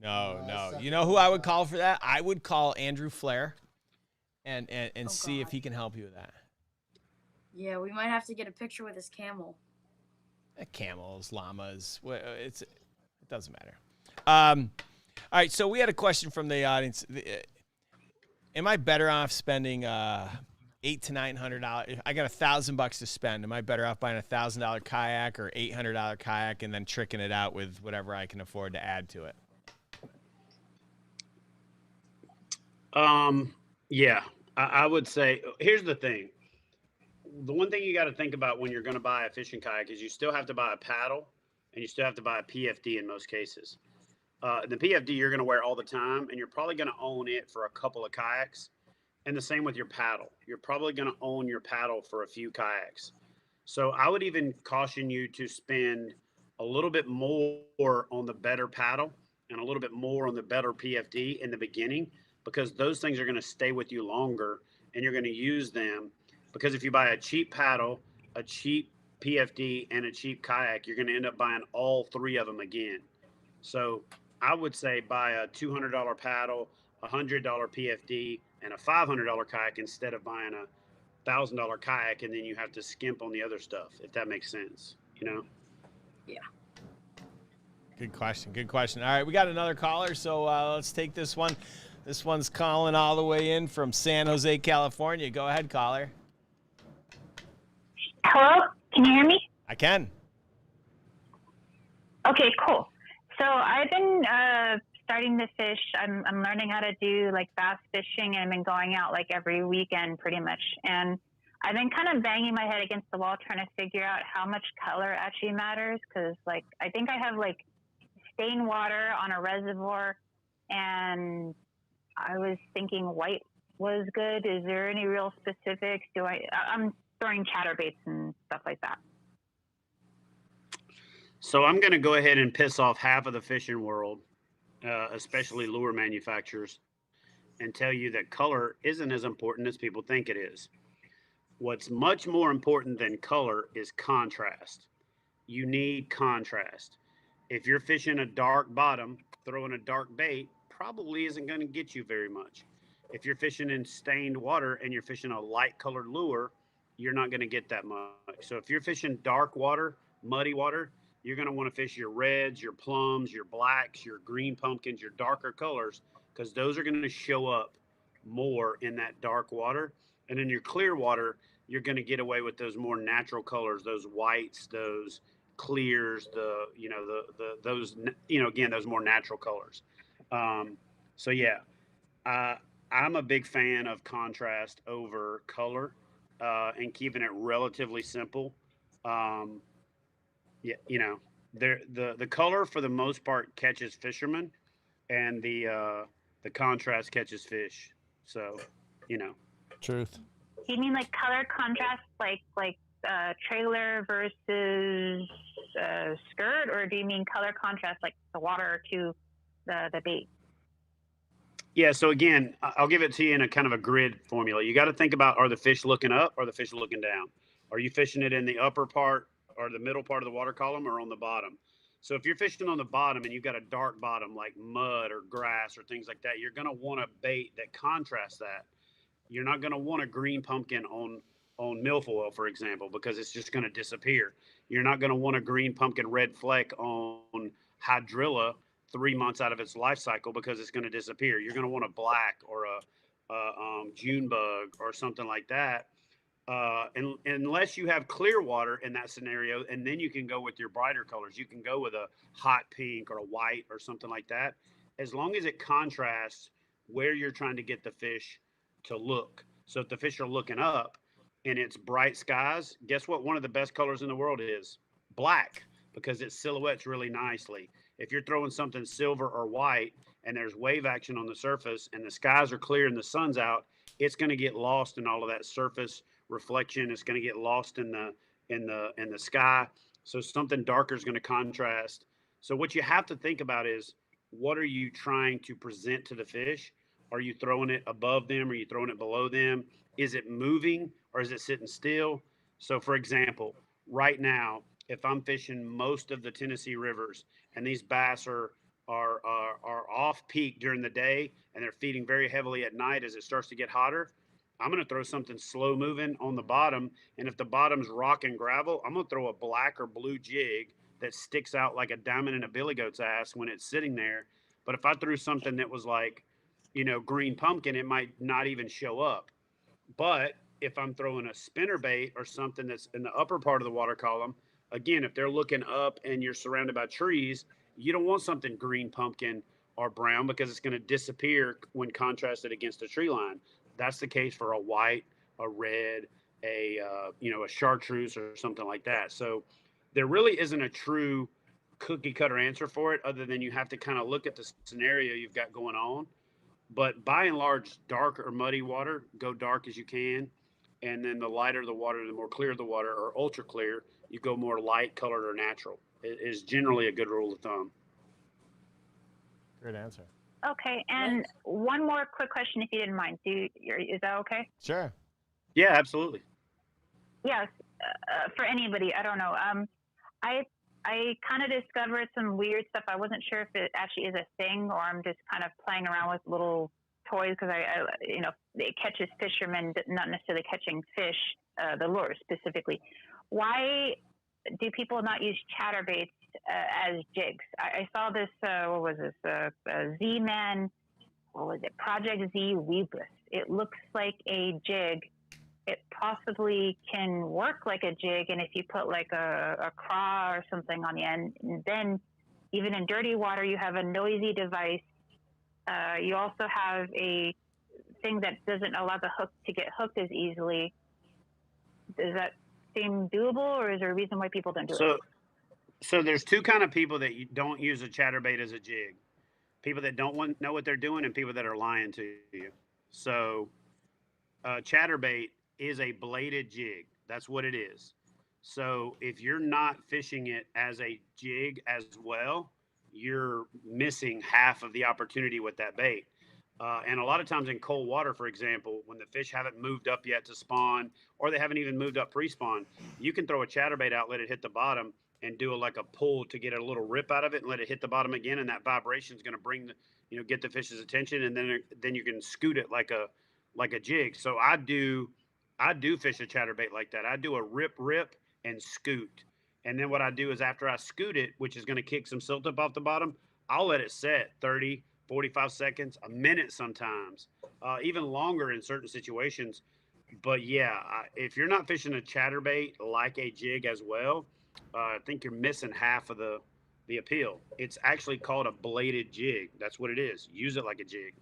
No. You know who I would call for that? I would call Andrew Flair and see if he can help you with that. Yeah, we might have to get a picture with his camel. Camels, llamas, it doesn't matter. All right, so we had a question from the audience. Am I better off spending $800 to $900? I got $1,000 to spend. Am I better off buying a $1,000 kayak or $800 kayak and then tricking it out with whatever I can afford to add to it? Yeah, I would say, here's the thing. The one thing you got to think about when you're going to buy a fishing kayak is you still have to buy a paddle and you still have to buy a PFD in most cases. The PFD you're going to wear all the time, and you're probably going to own it for a couple of kayaks. And the same with your paddle. You're probably going to own your paddle for a few kayaks. So I would even caution you to spend a little bit more on the better paddle and a little bit more on the better PFD in the beginning, because those things are going to stay with you longer and you're going to use them. Because if you buy a cheap paddle, a cheap PFD, and a cheap kayak, you're going to end up buying all three of them again. So I would say buy a $200 paddle, a $100 PFD, and a $500 kayak instead of buying a $1,000 kayak, and then you have to skimp on the other stuff, if that makes sense, you know? Yeah. Good question. All right, we got another caller, so let's take this one. This one's calling all the way in from San Jose, California. Go ahead, caller. Hello? Can you hear me? I can. Okay, cool. So I've been starting to fish. I'm learning how to do like bass fishing, and I've been going out like every weekend pretty much. And I've been kind of banging my head against the wall trying to figure out how much color actually matters, because like I think I have like stained water on a reservoir, and I was thinking white was good. Is there any real specifics? I'm throwing chatterbaits and stuff like that. So I'm going to go ahead and piss off half of the fishing world, especially lure manufacturers, and tell you that color isn't as important as people think it is. What's much more important than color is contrast. You need contrast. If you're fishing a dark bottom, throwing a dark bait probably isn't going to get you very much. If you're fishing in stained water and you're fishing a light colored lure, you're not going to get that much. So if you're fishing dark water, muddy water, you're going to want to fish your reds, your plums, your blacks, your green pumpkins, your darker colors, because those are going to show up more in that dark water. And in your clear water, you're going to get away with those more natural colors, those whites, those clears, those more natural colors. So yeah, I'm a big fan of contrast over color, and keeping it relatively simple. Yeah, the color for the most part catches fishermen, and the contrast catches fish. So, Truth. Do you mean like color contrast, like trailer versus skirt, or do you mean color contrast like the water to the bait? Yeah. So again, I'll give it to you in a kind of a grid formula. You got to think about, are the fish looking up or the fish looking down? Are you fishing it in the upper part or the middle part of the water column, or on the bottom? So if you're fishing on the bottom and you've got a dark bottom like mud or grass or things like that, you're going to want a bait that contrasts that. You're not going to want a green pumpkin on milfoil, for example, because it's just going to disappear. You're not going to want a green pumpkin red fleck on hydrilla 3 months out of its life cycle, because it's going to disappear. You're going to want a black or a June bug or something like that. And unless you have clear water in that scenario, and then you can go with your brighter colors. You can go with a hot pink or a white or something like that, as long as it contrasts where you're trying to get the fish to look. So if the fish are looking up and it's bright skies, guess what one of the best colors in the world is? Black, because it silhouettes really nicely. If you're throwing something silver or white and there's wave action on the surface and the skies are clear and the sun's out, it's going to get lost in all of that surface reflection. It's going to get lost in the sky. So something darker is going to contrast. So what you have to think about is, what are you trying to present to the fish? Are you throwing it above them? Are you throwing it below them? Is it moving or is it sitting still? So for example, right now, if I'm fishing most of the Tennessee rivers and these bass are off peak during the day and they're feeding very heavily at night as it starts to get hotter, I'm going to throw something slow moving on the bottom. And if the bottom's rock and gravel, I'm going to throw a black or blue jig that sticks out like a diamond in a billy goat's ass when it's sitting there. But if I threw something that was like, green pumpkin, it might not even show up. But if I'm throwing a spinner bait or something that's in the upper part of the water column, again, if they're looking up and you're surrounded by trees, you don't want something green pumpkin or brown because it's going to disappear when contrasted against a tree line. That's the case for a white, a red, a chartreuse or something like that. So there really isn't a true cookie cutter answer for it, other than you have to kind of look at the scenario you've got going on. But by and large, dark or muddy water, go dark as you can. And then the lighter the water, the more clear the water, or ultra clear, you go more light colored or natural. It is generally a good rule of thumb. Great answer. Okay, and one more quick question, if you didn't mind. Is that okay? Sure. Yeah, absolutely. Yes, for anybody, I don't know. I kind of discovered some weird stuff. I wasn't sure if it actually is a thing or I'm just kind of playing around with little toys because it catches fishermen, not necessarily catching fish, the lure specifically. Why do people not use chatterbaits as jigs? I saw this, what was this, Z-Man, what was it, Project Z Weebless. It looks like a jig. It possibly can work like a jig, and if you put like a craw or something on the end, and then even in dirty water, you have a noisy device. You also have a thing that doesn't allow the hook to get hooked as easily. Does that seem doable, or is there a reason why people don't do it? So there's two kind of people that don't use a chatterbait as a jig: people that don't know what they're doing, and people that are lying to you. So chatterbait is a bladed jig. That's what it is. So if you're not fishing it as a jig as well, you're missing half of the opportunity with that bait. And a lot of times in cold water, for example, when the fish haven't moved up yet to spawn, or they haven't even moved up pre-spawn, you can throw a chatterbait out, let it hit the bottom, and do like a pull to get a little rip out of it, and let it hit the bottom again, and that vibration is going to bring get the fish's attention, and then you can scoot it like a jig. So I do fish a chatterbait like that. I do a rip and scoot. And then what I do is after I scoot it, which is going to kick some silt up off the bottom, I'll let it set 30, 45 seconds, a minute sometimes, even longer in certain situations. But yeah, if you're not fishing a chatterbait like a jig as well, I think you're missing half of the appeal. It's actually called a bladed jig. That's what it is. Use it like a jig.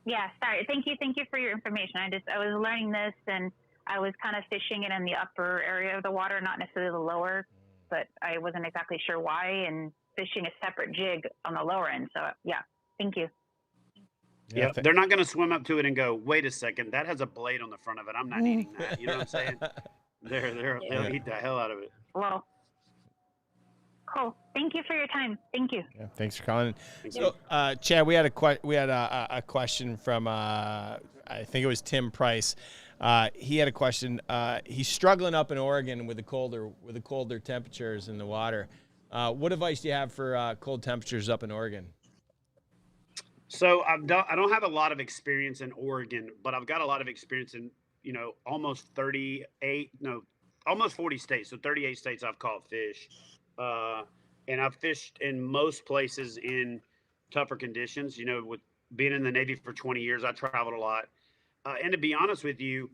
Yeah, sorry. Thank you for your information. I was learning this, and I was kind of fishing it in the upper area of the water, not necessarily the lower, but I wasn't exactly sure why, and fishing a separate jig on the lower end. So yeah, thank you. Yeah, they're not going to swim up to it and go, wait a second, that has a blade on the front of it. I'm not eating that. You know what I'm saying? They'll eat the hell out of it. Well, cool. Thank you for your time. Thank you. Yeah, thanks for calling. So, Chad, we had a question from I think it was Tim Price. He had a question. He's struggling up in Oregon with the colder temperatures in the water. What advice do you have for cold temperatures up in Oregon? So I don't have a lot of experience in Oregon, but I've got a lot of experience in almost 40 states. So 38 states I've caught fish. And I've fished in most places in tougher conditions. With being in the Navy for 20 years, I traveled a lot. And to be honest with you,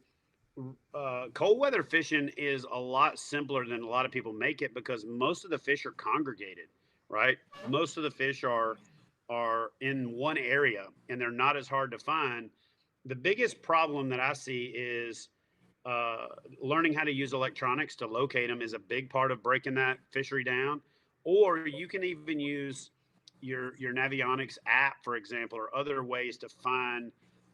cold weather fishing is a lot simpler than a lot of people make it, because most of the fish are congregated, right? Most of the fish are in one area, and they're not as hard to find. The biggest problem that I see is learning how to use electronics to locate them is a big part of breaking that fishery down. Or you can even use your Navionics app, for example, or other ways to find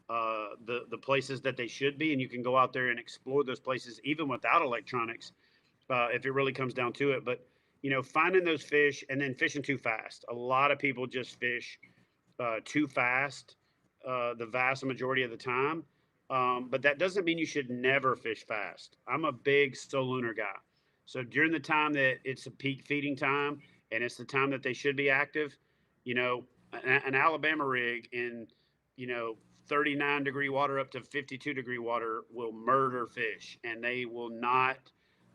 the places that they should be. And you can go out there and explore those places even without electronics, if it really comes down to it. But, finding those fish and then fishing too fast. A lot of people just fish too fast the vast majority of the time. But that doesn't mean you should never fish fast. I'm a big solunar guy. So during the time that it's a peak feeding time and it's the time that they should be active, you know, an Alabama rig in, you know, 39-degree water up to 52-degree water will murder fish, and they will not,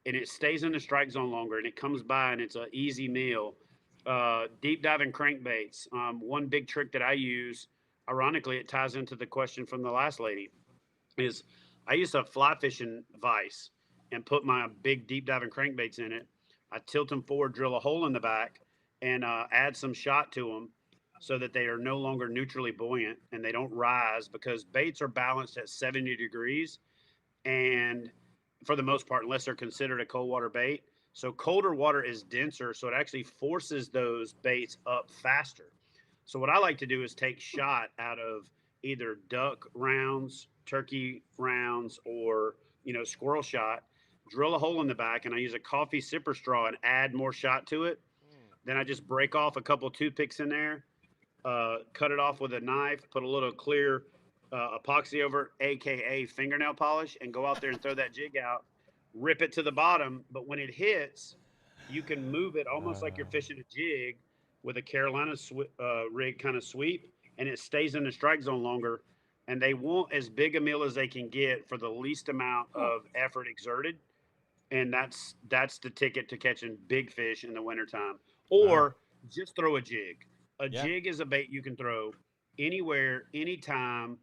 and it stays in the strike zone longer, and it comes by and it's an easy meal. Deep diving crankbaits. One big trick that I use, ironically, it ties into the question from the last lady, is I use a fly fishing vise and put my big deep diving crankbaits in it. I tilt them forward, drill a hole in the back, and add some shot to them so that they are no longer neutrally buoyant and they don't rise, because baits are balanced at 70 degrees, and for the most part, unless they're considered a cold water bait. So colder water is denser, so it actually forces those baits up faster. So what I like to do is take shot out of either duck rounds, turkey rounds, or, you know, squirrel shot, drill a hole in the back, and I use a coffee sipper straw and add more shot to it. Then I just break off a couple toothpicks in there, cut it off with a knife, put a little clear epoxy over it, aka fingernail polish, and go out there and throw that jig out, rip it to the bottom. But when it hits, you can move it almost like you're fishing a jig with a Carolina rig kind of sweep, and it stays in the strike zone longer. And they want as big a meal as they can get for the least amount of effort exerted. And that's the ticket to catching big fish in the wintertime. Or just throw a jig. A jig is a bait you can throw anywhere, anytime,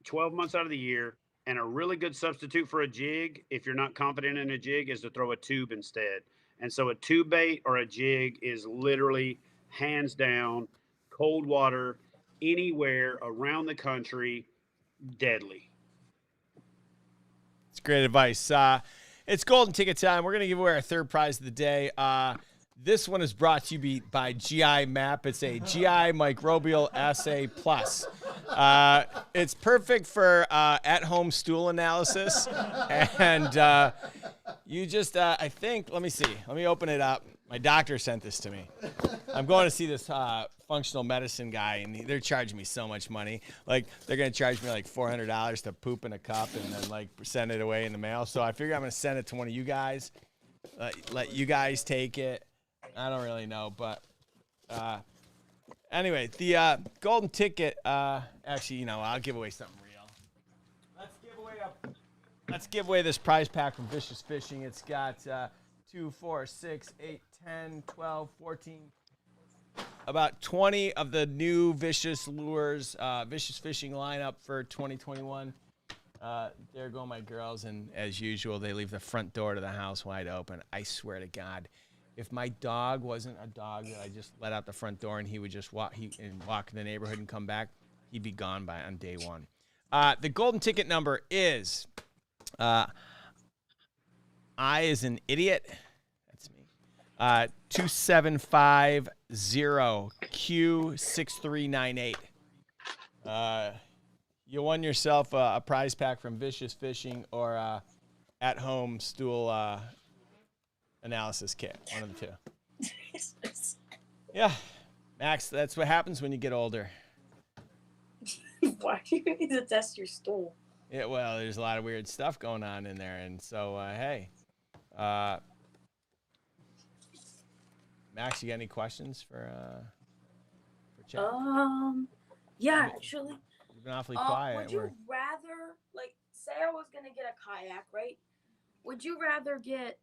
12 months out of the year. And a really good substitute for a jig, if you're not confident in a jig, is to throw a tube instead. And so a tube bait or a jig is literally, hands down, cold water, anywhere around the country, deadly. It's great advice. It's golden ticket time. We're going to give away our third prize of the day. This one is brought to you by GI Map. It's a GI Microbial Assay Plus. It's perfect for at-home stool analysis. And you just, I think, let me see. Let me open it up. My doctor sent this to me. I'm going to see this functional medicine guy, and they're charging me so much money. Like, they're going to charge me like $400 to poop in a cup and then like send it away in the mail. So I figure I'm going to send it to one of you guys. Let you guys take it. I don't really know, but anyway, the golden ticket. Actually, you know, I'll give away something real. Let's give away this prize pack from Vicious Fishing. It's got 2, 4, 6, 8, 10, 12, 14, about 20 of the new Vicious lures, Vicious Fishing lineup for 2021. There go my girls, and as usual, they leave the front door to the house wide open. I swear to God, if my dog wasn't a dog that I just let out the front door and he would just walk in the neighborhood and come back, he'd be gone on day one. The golden ticket number is I as an idiot. That's me. 2750Q6398. You won yourself a prize pack from Vicious Fishing or at-home stool analysis kit. One of the two. Yeah, Max, that's what happens when you get older. Why do you need to test your stool? Yeah, well, there's a lot of weird stuff going on in there, and so hey, Max, you got any questions for Chad? Yeah, actually. You've been awfully quiet. Would you rather, like, say I was gonna get a kayak, right? Would you rather get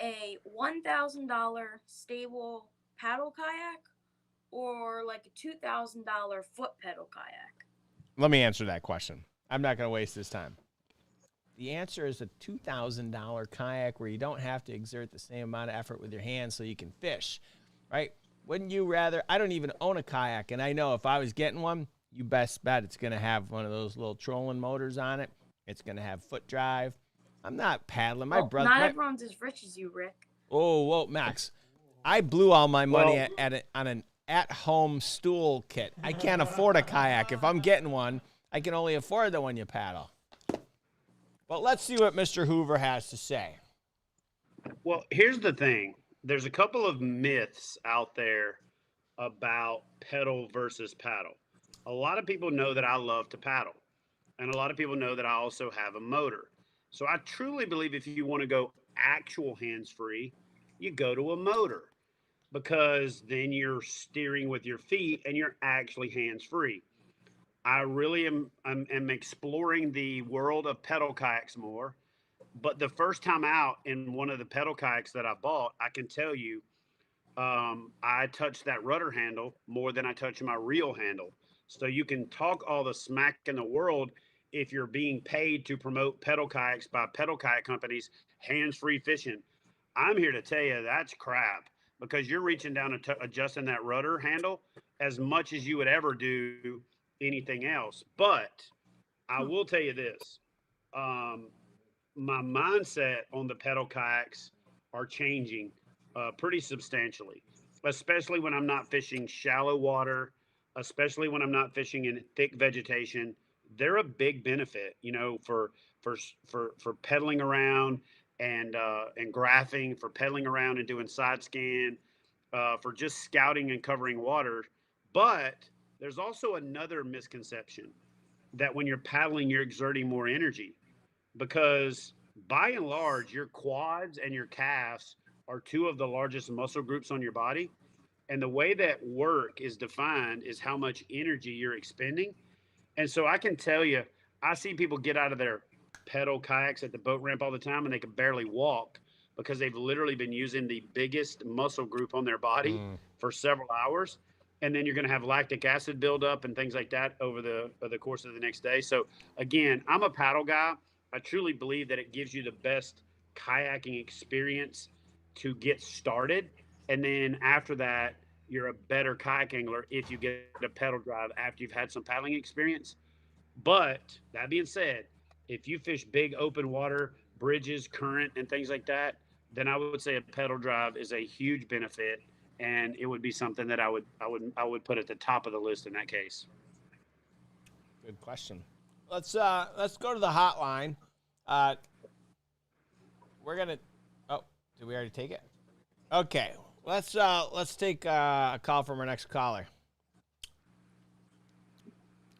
a $1,000 stable paddle kayak or like a $2,000 foot pedal kayak? Let me answer that question. I'm not going to waste this time. The answer is a $2,000 kayak where you don't have to exert the same amount of effort with your hands so you can fish, right? Wouldn't you rather? I don't even own a kayak, and I know if I was getting one, you best bet it's going to have one of those little trolling motors on it. It's going to have foot drive. I'm not paddling. My brother. Not everyone's as rich as you, Rick. Oh, whoa, Max. I blew all my money on an at-home stool kit. I can't afford a kayak. If I'm getting one, I can only afford the one you paddle. But let's see what Mr. Hoover has to say. Well, here's the thing. There's a couple of myths out there about pedal versus paddle. A lot of people know that I love to paddle. And a lot of people know that I also have a motor. So I truly believe if you want to go actual hands free, you go to a motor because then you're steering with your feet and you're actually hands free. I really am exploring the world of pedal kayaks more. But the first time out in one of the pedal kayaks that I bought, I can tell you, I touched that rudder handle more than I touch my reel handle. So you can talk all the smack in the world if you're being paid to promote pedal kayaks by pedal kayak companies, hands-free fishing. I'm here to tell you that's crap because you're reaching down and adjusting that rudder handle as much as you would ever do anything else. But I will tell you this. My mindset on the pedal kayaks are changing pretty substantially, especially when I'm not fishing shallow water, especially when I'm not fishing in thick vegetation. They're a big benefit, you know, for pedaling around and graphing, for pedaling around and doing side scan, for just scouting and covering water. But there's also another misconception that when you're paddling, you're exerting more energy because by and large, your quads and your calves are two of the largest muscle groups on your body. And the way that work is defined is how much energy you're expending. And so I can tell you, I see people get out of their pedal kayaks at the boat ramp all the time and they can barely walk because they've literally been using the biggest muscle group on their body for several hours. And then you're going to have lactic acid buildup and things like that over the course of the next day. So again, I'm a paddle guy. I truly believe that it gives you the best kayaking experience to get started. And then after that, you're a better kayak angler if you get a pedal drive after you've had some paddling experience. But that being said, if you fish big open water, bridges, current, and things like that, then I would say a pedal drive is a huge benefit, and it would be something that I would put at the top of the list in that case. Good question. Let's go to the hotline. We're gonna. Oh, did we already take it? Okay. Let's take a call from our next caller.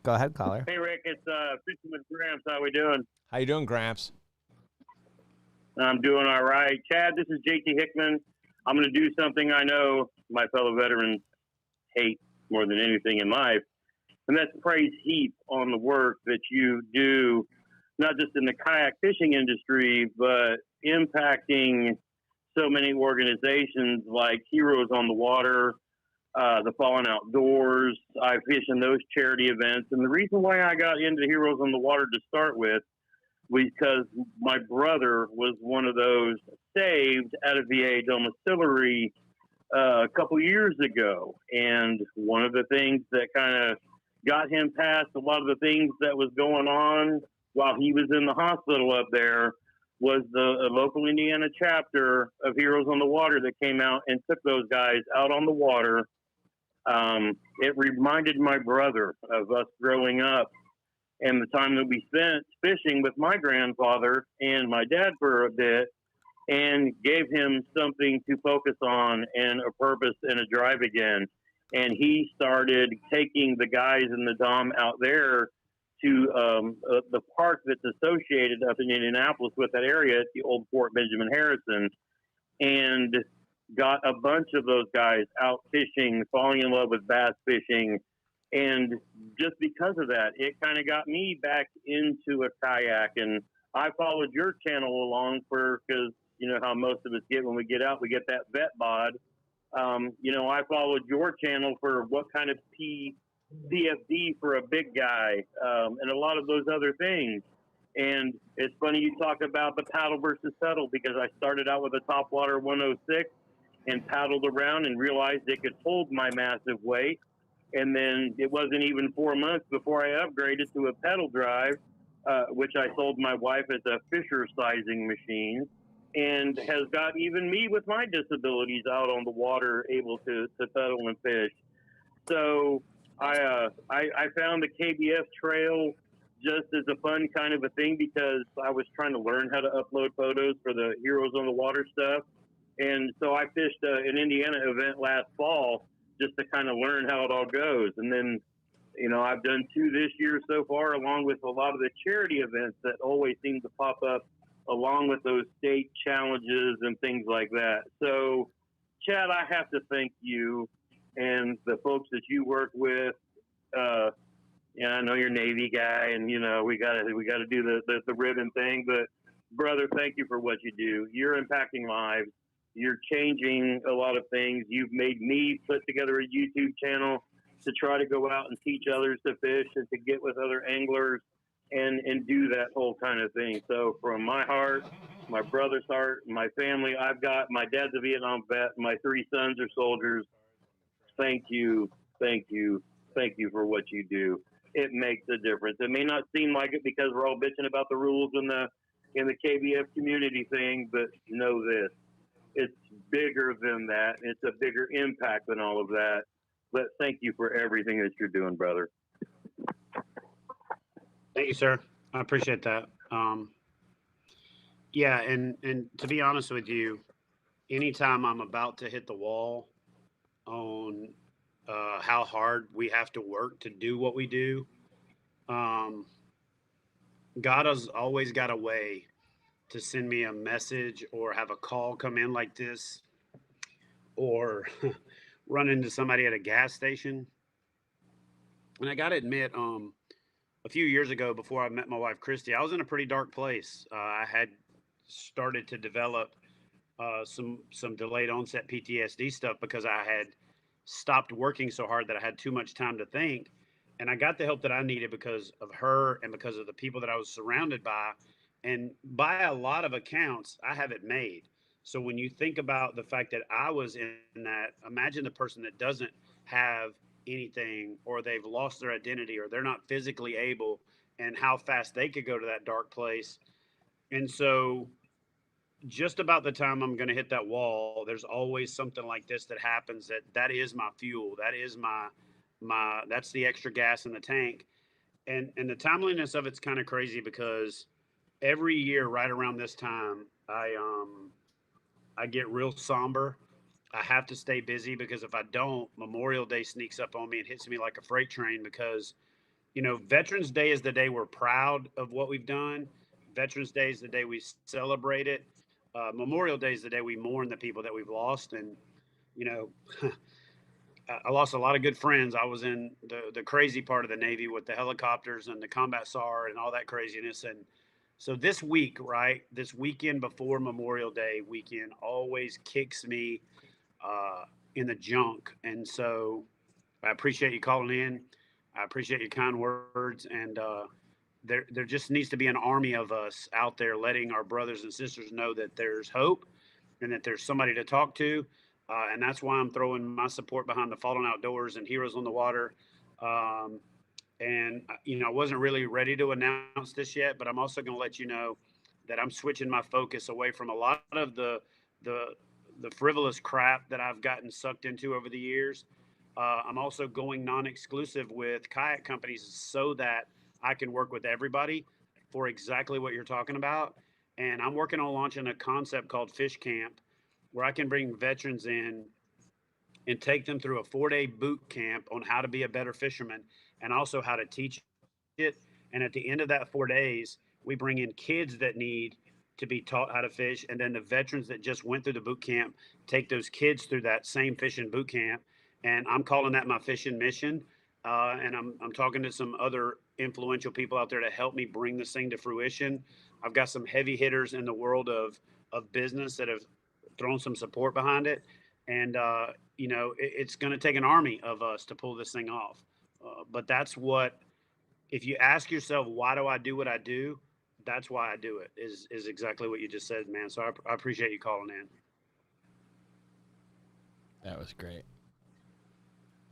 Go ahead, caller. Hey, Rick. It's Fishing with Gramps. How we doing? How you doing, Gramps? I'm doing all right. Chad, this is JT Hickman. I'm going to do something I know my fellow veterans hate more than anything in life, and that's praise heap on the work that you do, not just in the kayak fishing industry, but impacting so many organizations like Heroes on the Water, the Fallen Outdoors. I fish in those charity events. And the reason why I got into Heroes on the Water to start with was because my brother was one of those saved at a VA domiciliary a couple years ago. And one of the things that kind of got him past a lot of the things that was going on while he was in the hospital up there was the local Indiana chapter of Heroes on the Water that came out and took those guys out on the water. It reminded my brother of us growing up and the time that we spent fishing with my grandfather and my dad for a bit, and gave him something to focus on and a purpose and a drive again. And he started taking the guys in the Dom out there to the park that's associated up in Indianapolis with that area, the old Fort Benjamin Harrison, and got a bunch of those guys out fishing, falling in love with bass fishing. And just because of that, it kind of got me back into a kayak. And I followed your channel along because you know how most of us get when we get out, we get that vet bod. I followed your channel for what kind of CFD for a big guy, and a lot of those other things. And it's funny you talk about the paddle versus settle, because I started out with a topwater 106 and paddled around and realized it could hold my massive weight. And then it wasn't even 4 months before I upgraded to a pedal drive, which I sold my wife as a Fisher sizing machine, and has got even me with my disabilities out on the water able to pedal and fish. So I found the KBF trail just as a fun kind of a thing, because I was trying to learn how to upload photos for the Heroes on the Water stuff. And so I fished an Indiana event last fall just to kind of learn how it all goes. And then I've done 2 this year so far, along with a lot of the charity events that always seem to pop up along with those state challenges and things like that. So, Chad, I have to thank you and the folks that you work with. I know you're a Navy guy, and we gotta do the ribbon thing. But brother, thank you for what you do. You're impacting lives. You're changing a lot of things. You've made me put together a YouTube channel to try to go out and teach others to fish and to get with other anglers and do that whole kind of thing. So from my heart, my brother's heart, my family, my dad's a Vietnam vet. My 3 sons are soldiers. Thank you. Thank you. Thank you for what you do. It makes a difference. It may not seem like it because we're all bitching about the rules in the KBF community thing, but know this. It's bigger than that. It's a bigger impact than all of that. But thank you for everything that you're doing, brother. Thank you, sir. I appreciate that. Yeah, and to be honest with you, anytime I'm about to hit the wall on how hard we have to work to do what we do, God has always got a way to send me a message or have a call come in like this, or run into somebody at a gas station. And I got to admit, a few years ago, before I met my wife, Christy, I was in a pretty dark place. I had started to develop some delayed onset PTSD stuff because I had stopped working so hard that I had too much time to think. And I got the help that I needed because of her and because of the people that I was surrounded by. And by a lot of accounts, I have it made. So when you think about the fact that I was in that, imagine the person that doesn't have anything, or they've lost their identity, or they're not physically able, and how fast they could go to that dark place. And so just about the time I'm going to hit that wall, there's always something like this that happens that is my fuel. That is that's the extra gas in the tank. And the timeliness of it's kind of crazy because every year right around this time, I get real somber. I have to stay busy because if I don't, Memorial Day sneaks up on me and hits me like a freight train because, Veterans Day is the day we're proud of what we've done. Veterans Day is the day we celebrate it. Memorial Day is the day we mourn the people that we've lost. And, I lost a lot of good friends. I was in the crazy part of the Navy with the helicopters and the combat SAR and all that craziness. And so this week, right, this weekend before Memorial Day weekend always kicks me in the junk. And so I appreciate you calling in. I appreciate your kind words. And there just needs to be an army of us out there letting our brothers and sisters know that there's hope and that there's somebody to talk to. And that's why I'm throwing my support behind the Fallen Outdoors and Heroes on the Water. And I wasn't really ready to announce this yet, but I'm also going to let you know that I'm switching my focus away from a lot of the frivolous crap that I've gotten sucked into over the years. I'm also going non-exclusive with kayak companies so that I can work with everybody for exactly what you're talking about. And I'm working on launching a concept called Fish Camp, where I can bring veterans in and take them through a 4-day boot camp on how to be a better fisherman and also how to teach it. And at the end of that 4 days, we bring in kids that need to be taught how to fish. And then the veterans that just went through the boot camp take those kids through that same fishing boot camp. And I'm calling that my fishing mission. And I'm talking to some other influential people out there to help me bring this thing to fruition. I've got some heavy hitters in the world of business that have thrown some support behind it. And, it's going to take an army of us to pull this thing off. But that's what, if you ask yourself, why do I do what I do? That's why I do it, is exactly what you just said, man. So I appreciate you calling in. That was great.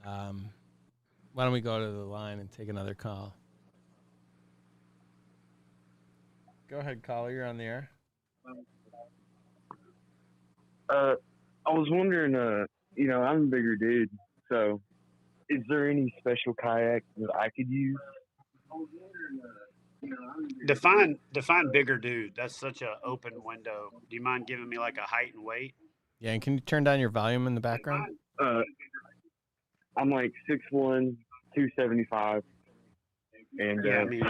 Why don't we go to the line and take another call? Go ahead, caller. You're on the air. I was wondering, I'm a bigger dude, so is there any special kayak that I could use? Define bigger dude. That's such an open window. Do you mind giving me like a height and weight? Yeah, and can you turn down your volume in the background? I'm like 6'1", 275. And Yeah, I mean,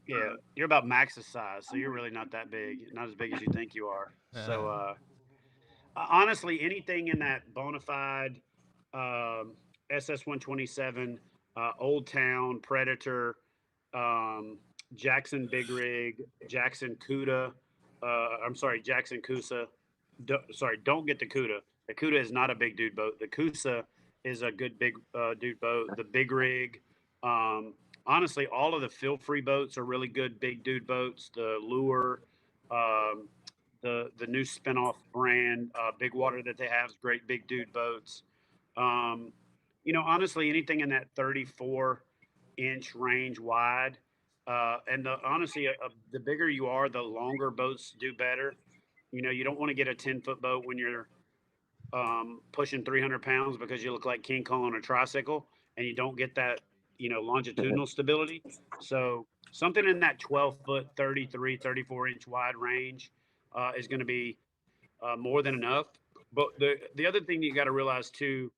yeah, you're about Max's size, so you're really not that big, not as big as you think you are. So, honestly, anything in that bona fide SS 127, Old Town, Predator, Jackson Big Rig, Jackson Cuda, I'm sorry, Jackson Coosa. Don't get the Cuda. The Cuda is not a big dude boat. The Coosa is a good big dude boat. The Big Rig. Honestly, all of the feel-free boats are really good big dude boats. The Lure, um, the new spinoff brand, BigWater that they have is great big dude boats. Um, honestly, anything in that 34-inch range wide, and honestly, the bigger you are, the longer boats do better. You don't want to get a 10-foot boat when you're pushing 300 pounds because you look like King Kong on a tricycle, and you don't get that longitudinal stability. So something in that 12-foot, 33, 34-inch wide range is going to be more than enough. But the other thing you got to realize too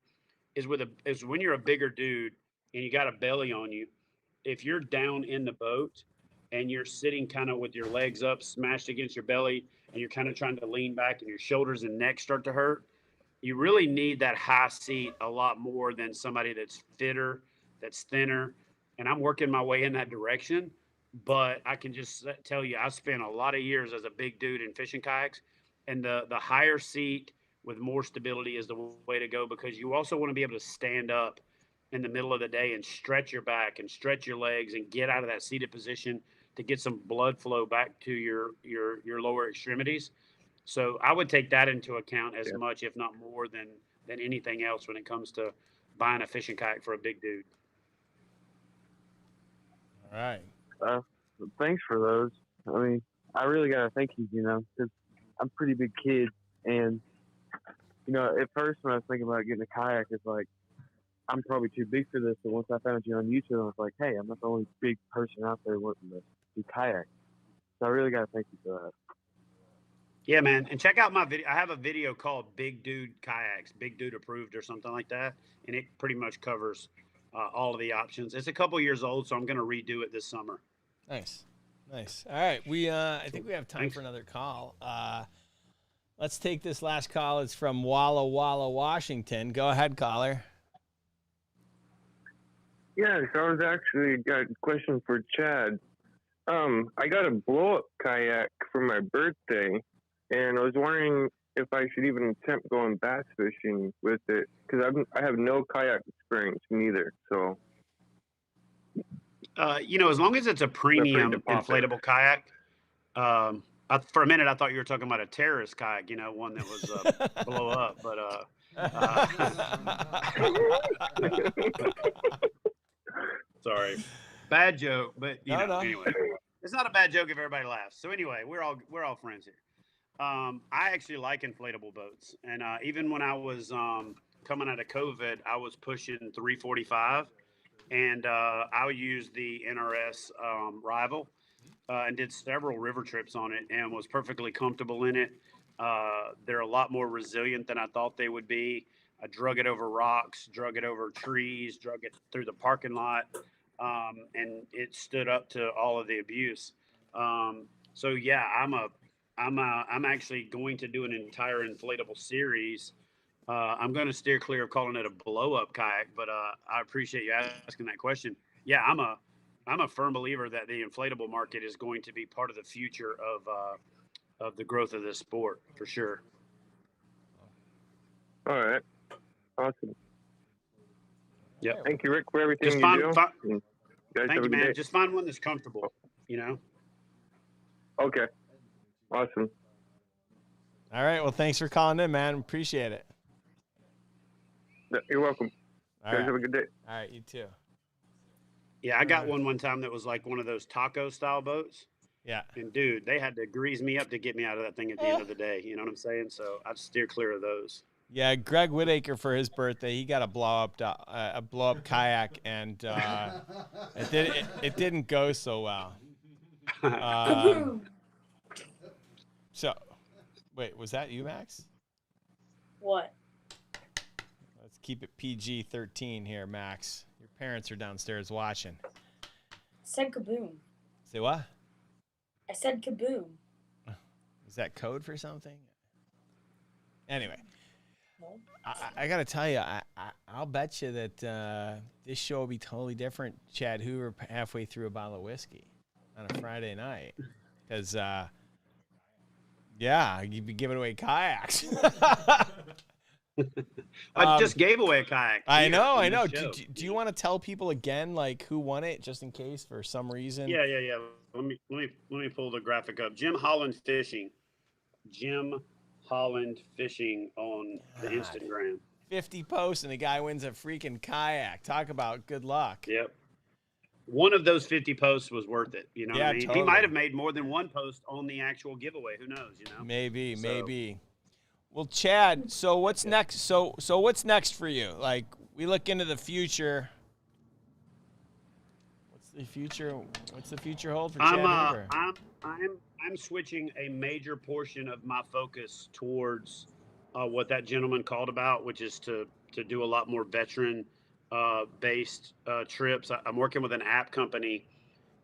is when you're a bigger dude and you got a belly on you, if you're down in the boat and you're sitting kind of with your legs up, smashed against your belly, and you're kind of trying to lean back and your shoulders and neck start to hurt, you really need that high seat a lot more than somebody that's fitter, that's thinner. And I'm working my way in that direction. But I can just tell you, I spent a lot of years as a big dude in fishing kayaks, and the higher seat with more stability is the way to go, because you also want to be able to stand up in the middle of the day and stretch your back and stretch your legs and get out of that seated position to get some blood flow back to your lower extremities. So I would take that into account as much, if not more, than anything else when it comes to buying a fishing kayak for a big dude. All right. Thanks for those. I mean, I really gotta thank you, because I'm a pretty big kid, and at first when I was thinking about getting a kayak, it's like I'm probably too big for this. But once I found you on YouTube, I was like, hey, I'm not the only big person out there wanting to do kayak. So I really gotta thank you for that. Yeah, man. And check out my video. I have a video called Big Dude Kayaks, Big Dude Approved or something like that. And it pretty much covers all of the options. It's a couple years old, so I'm going to redo it this summer. Nice. Nice. All right. I think we have time for another call. Let's take this last call. It's from Walla Walla, Washington. Go ahead, caller. Yeah, so I was actually got a question for Chad. I got a blow-up kayak for my birthday, and I was wondering if I should even attempt going bass fishing with it, because I have no kayak experience neither. So, as long as it's a premium inflatable kayak. For a minute, I thought you were talking about a terrorist kayak, one that was blow up. But sorry, bad joke. But anyway, it's not a bad joke if everybody laughs. So anyway, we're all friends here. I actually like inflatable boats, and even when I was coming out of COVID, I was pushing 345, and I used the NRS Rival and did several river trips on it, and was perfectly comfortable in it. They're a lot more resilient than I thought they would be. I drug it over rocks, drug it over trees, drug it through the parking lot, and it stood up to all of the abuse. So yeah, I'm actually going to do an entire inflatable series. I'm going to steer clear of calling it a blow-up kayak, but I appreciate you asking that question. Yeah, I'm a firm believer that the inflatable market is going to be part of the future of the growth of this sport, for sure. All right, awesome. Yeah. Thank you, Rick, for everything Just you do. Thank you, man. Just find one that's comfortable. Okay. Awesome. All right. Well, thanks for calling in, man. Appreciate it. You're welcome. Guys, have a good day. All right. You too. Yeah, I got one time that was like one of those taco style boats. Yeah. And dude, they had to grease me up to get me out of that thing at the end of the day. You know what I'm saying? So I'd steer clear of those. Yeah, Greg Whitaker for his birthday, he got a blow up kayak, and it didn't go so well. So, wait, was that you, Max? What? Let's keep it PG-13 here, Max. Your parents are downstairs watching. Said kaboom. Say what? I said kaboom. Is that code for something? Anyway, I got to tell you, I'll bet you that this show will be totally different, Chad Hoover, halfway through a bottle of whiskey on a Friday night. Because, yeah, you'd be giving away kayaks. I just gave away a kayak. I know. Do you want to tell people again, like, who won it, just in case for some reason? Yeah. Let me pull the graphic up. Jim Holland Fishing on the Instagram. 50 posts and the guy wins a freaking kayak. Talk about good luck. Yep. One of those 50 posts was worth it. You know what I mean? Totally. He might have made more than one post on the actual giveaway. Who knows? You know? Maybe. Well, Chad, so what's next? So what's next for you? Like, we look into the future. What's the future hold for Chad Hoover? I'm switching a major portion of my focus towards what that gentleman called about, which is to do a lot more veteran based trips. I'm working with an app company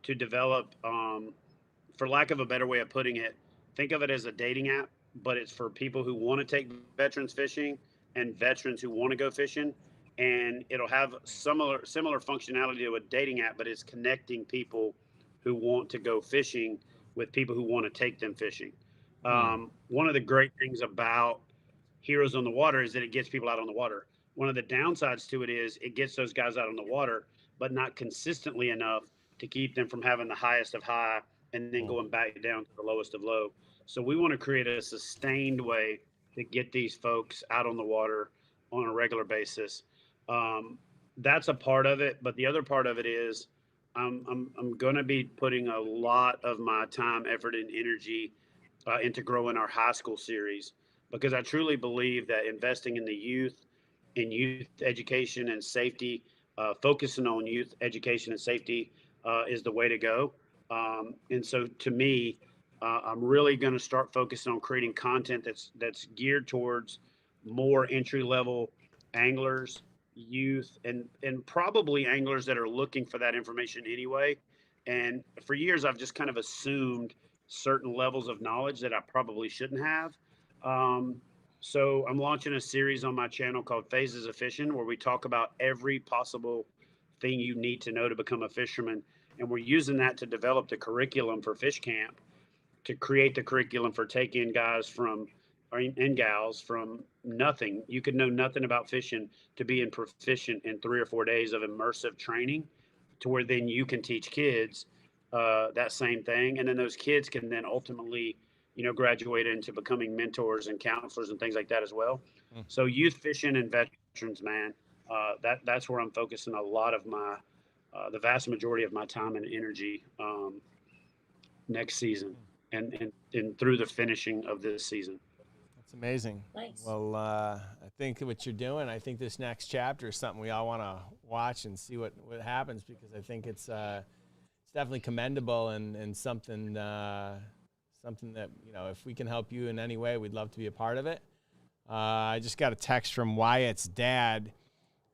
to develop, for lack of a better way of putting it, think of it as a dating app, but it's for people who want to take veterans fishing and veterans who want to go fishing. And it'll have similar functionality to a dating app, but it's connecting people who want to go fishing with people who want to take them fishing. One of the great things about Heroes on the Water is that it gets people out on the water. One of the downsides to it is it gets those guys out on the water, but not consistently enough to keep them from having the highest of high and then going back down to the lowest of low. So we want to create a sustained way to get these folks out on the water on a regular basis. That's a part of it, but the other part of it is I'm going to be putting a lot of my time, effort, and energy into growing our high school series, because I truly believe that investing in the youth, in youth education and safety, focusing on youth education and safety is the way to go. And so to me, I'm really going to start focusing on creating content that's geared towards more entry-level anglers, youth, and probably anglers that are looking for that information anyway. And for years, I've just kind of assumed certain levels of knowledge that I probably shouldn't have. So I'm launching a series on my channel called Phases of Fishing, where we talk about every possible thing you need to know to become a fisherman. And we're using that to develop the curriculum for Fish Camp, to create the curriculum for taking guys from and gals from nothing. You could know nothing about fishing to being proficient in 3 or 4 days of immersive training, to where then you can teach kids that same thing. And then those kids can then ultimately, graduate into becoming mentors and counselors and things like that as well. So youth fishing and veterans, man, that's where I'm focusing a lot of my, the vast majority of my time and energy next season and through the finishing of this season. That's amazing. Nice. Well, I think what you're doing, I think this next chapter is something we all want to watch and see what happens, because I think it's definitely commendable and something that, if we can help you in any way, we'd love to be a part of it. I just got a text from Wyatt's dad,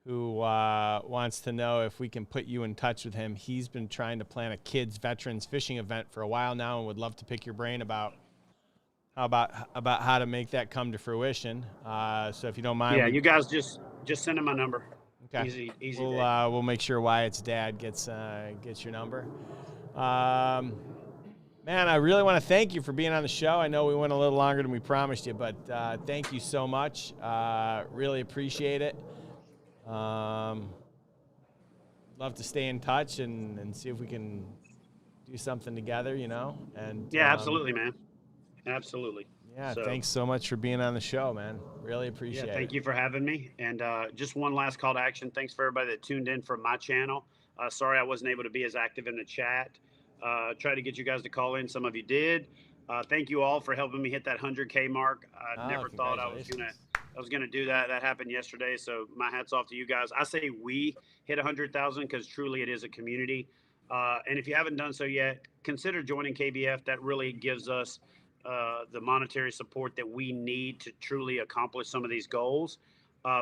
who wants to know if we can put you in touch with him. He's been trying to plan a kids veterans fishing event for a while now, and would love to pick your brain about how to make that come to fruition. So if you don't mind, you guys just send him my number. Okay. Easy. We'll make sure Wyatt's dad gets your number. Man, I really want to thank you for being on the show. I know we went a little longer than we promised you, but thank you so much. Really appreciate it. Love to stay in touch and see if we can do something together, And yeah, absolutely, man. Absolutely. Yeah, thanks so much for being on the show, man. Really appreciate it. Thank you for having me. And just one last call to action. Thanks for everybody that tuned in from my channel. Sorry I wasn't able to be as active in the chat. Try to get you guys to call in. Some of you did. Thank you all for helping me hit that 100K mark. I never thought I was gonna do that. That happened yesterday. So my hat's off to you guys. I say we hit 100,000 because truly it is a community. And if you haven't done so yet, consider joining KBF. That really gives us the monetary support that we need to truly accomplish some of these goals.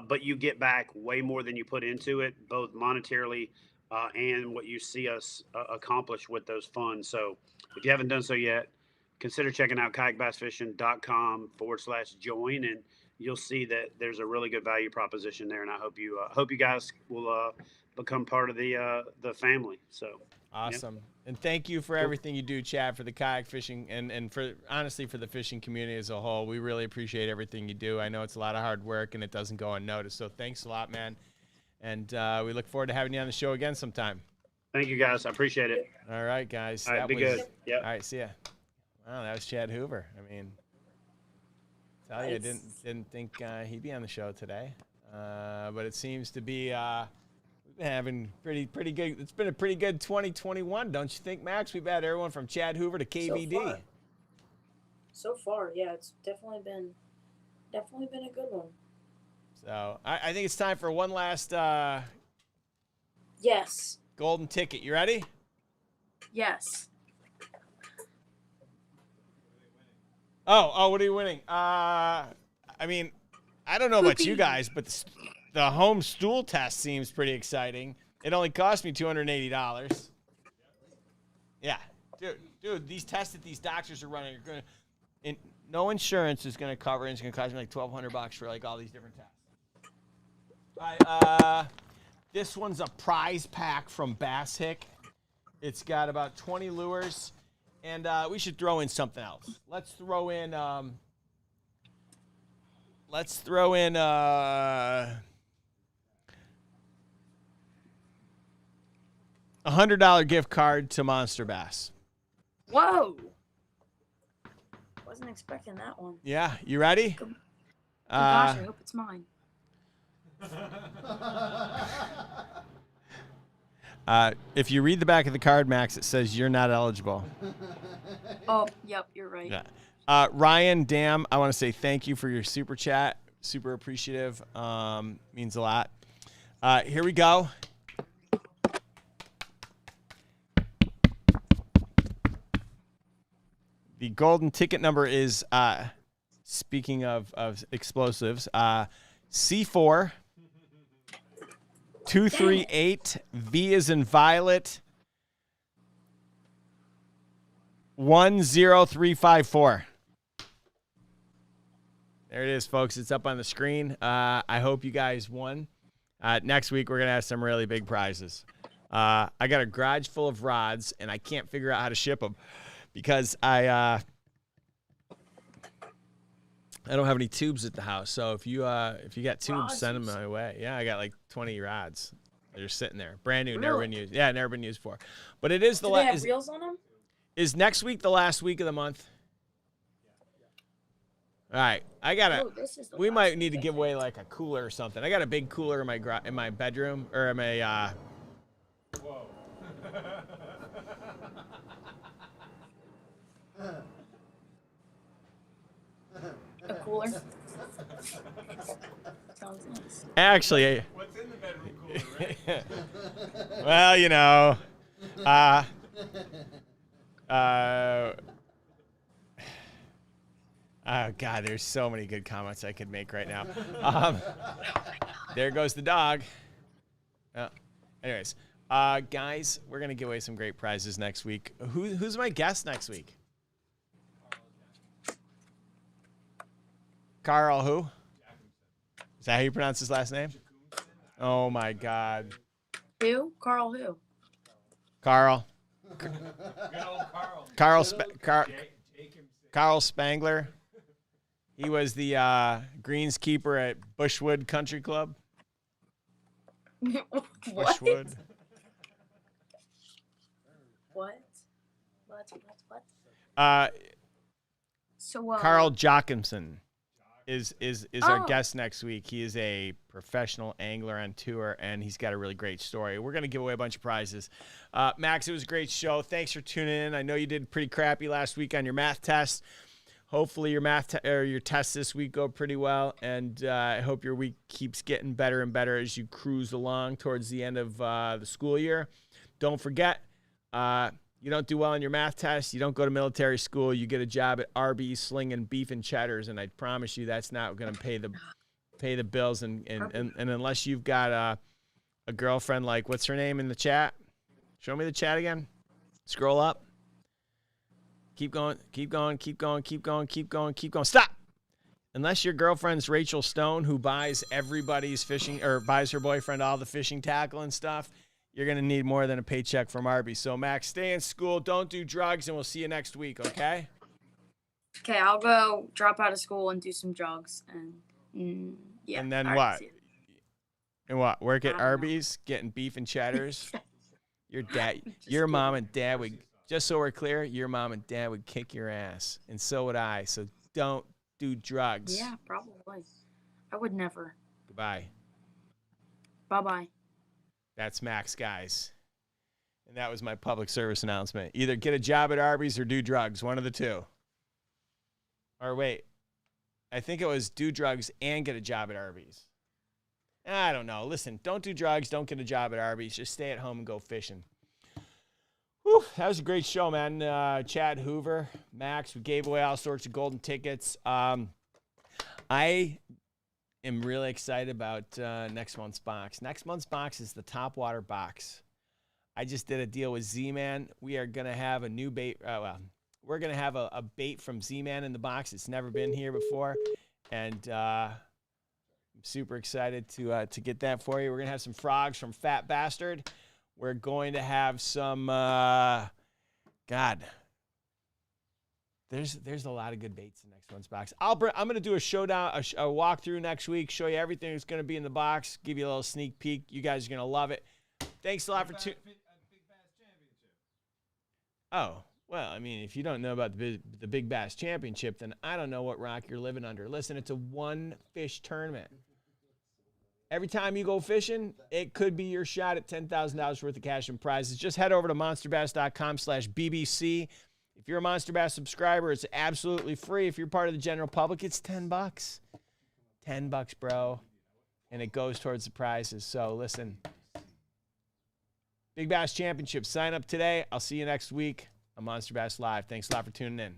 but you get back way more than you put into it, both monetarily and what you see us accomplish with those funds. So if you haven't done so yet, consider checking out kayakbassfishing.com/join, and you'll see that there's a really good value proposition there. And I hope you guys will become part of the family. So awesome. Yeah. And thank you for everything you do, Chad, for the kayak fishing and for honestly for the fishing community as a whole. We really appreciate everything you do. I know it's a lot of hard work and it doesn't go unnoticed. So thanks a lot, man. And we look forward to having you on the show again sometime. Thank you, guys. I appreciate it. All right, guys. All right, be good. Yeah. All right, see ya. Wow, that was Chad Hoover. I mean, tell you, I didn't think he'd be on the show today, but it seems to be we've been having pretty good. It's been a pretty good 2021, don't you think, Max? We've had everyone from Chad Hoover to KVD. So far, yeah, it's definitely been a good one. So I think it's time for one last yes golden ticket. You ready? Yes. Oh, what are you winning? I mean, I don't know about you guys, but the home stool test seems pretty exciting. It only cost me $280. Yeah, dude, these tests that these doctors are running are no insurance is gonna cover, and it's gonna cost me like $1,200 for like all these different tests. All right, this one's a prize pack from Bass Hick. It's got about 20 lures. And we should throw in something else. Let's throw in $100 gift card to Monster Bass. Whoa! Wasn't expecting that one. Yeah, you ready? Oh gosh, I hope it's mine. If you read the back of the card, Max, it says you're not eligible. Oh, yep, you're right. Yeah. Ryan Dam, I want to say thank you for your super chat. Super appreciative. Means a lot. Here we go. The golden ticket number is, speaking of explosives, C4 238 V as in Violet 10354. There it is, folks. It's up on the screen. I hope you guys won. Next week, we're going to have some really big prizes. I got a garage full of rods, and I can't figure out how to ship them because I don't have any tubes at the house. So if you got tubes, send them my way. Yeah, I got like 20 rods. They're just sitting there, brand new, never been used. Yeah, never been used before. But it is the last. Do they have reels on them? Is next week the last week of the month? All right, I gotta. We might need to give away like a cooler or something. I got a big cooler in my bedroom or in my. Whoa. A cooler. Sounds nice. Actually, what's in the bedroom cooler, right? Well, you know, oh God, there's so many good comments I could make right now. There goes the dog. Anyways, guys, we're gonna give away some great prizes next week. Who's my guest next week? Carl who? Is that how you pronounce his last name? Oh my God. Who? Carl who? Carl. Good old Carl. Carl Spangler. He was the greenskeeper at Bushwood Country Club. Bushwood. What? So Carl Jochimson is our guest next week. He is a professional angler on tour, and he's got a really great story. We're going to give away a bunch of prizes. Max, it was a great show. Thanks for tuning in. I know you did pretty crappy last week on your math test. Hopefully your your tests this week go pretty well, and I hope your week keeps getting better and better as you cruise along towards the end of the school year. Don't forget, you don't do well on your math test, you don't go to military school, you get a job at Arby's slinging beef and cheddars, and I promise you that's not going to pay the pay the bills, and unless you've got a girlfriend like, what's her name in the chat? Show me the chat again. Scroll up. Keep going, keep going, keep going, keep going, keep going, keep going. Stop! Unless your girlfriend's Rachel Stone, who buys everybody's fishing, or buys her boyfriend all the fishing tackle and stuff, you're going to need more than a paycheck from Arby's. So, Max, stay in school, don't do drugs, and we'll see you next week, okay? Okay, I'll go drop out of school and do some drugs. And yeah. And then all what? see ya. And what? Work at I don't know. Arby's, getting beef and cheddars? Your mom and dad would, just so we're clear, your mom and dad would kick your ass. And so would I. So don't do drugs. Yeah, probably. I would never. Goodbye. Bye-bye. That's Max, guys. And that was my public service announcement. Either get a job at Arby's or do drugs. One of the two. Or wait. I think it was do drugs and get a job at Arby's. I don't know. Listen, don't do drugs. Don't get a job at Arby's. Just stay at home and go fishing. Whew, that was a great show, man. Chad Hoover, Max, we gave away all sorts of golden tickets. I am really excited about next month's box. Next month's box is the Top Water box. I just did a deal with Z-Man. We are going to have a new bait. We're going to have a bait from Z-Man in the box. It's never been here before. And I'm super excited to get that for you. We're going to have some frogs from Fat Bastard. We're going to have some, God, there's a lot of good baits in next month's box. I'm going to do a showdown, a walkthrough next week, show you everything that's going to be in the box, give you a little sneak peek. You guys are going to love it. Thanks a lot for tuning. Oh, well, I mean, if you don't know about the Big Bass Championship, then I don't know what rock you're living under. Listen, it's a one-fish tournament. Every time you go fishing, it could be your shot at $10,000 worth of cash and prizes. Just head over to monsterbass.com/BBC. If you're a Monster Bass subscriber, it's absolutely free. If you're part of the general public, it's $10. $10, bro. And it goes towards the prizes. So listen, Big Bass Championship, sign up today. I'll see you next week on Monster Bass Live. Thanks a lot for tuning in.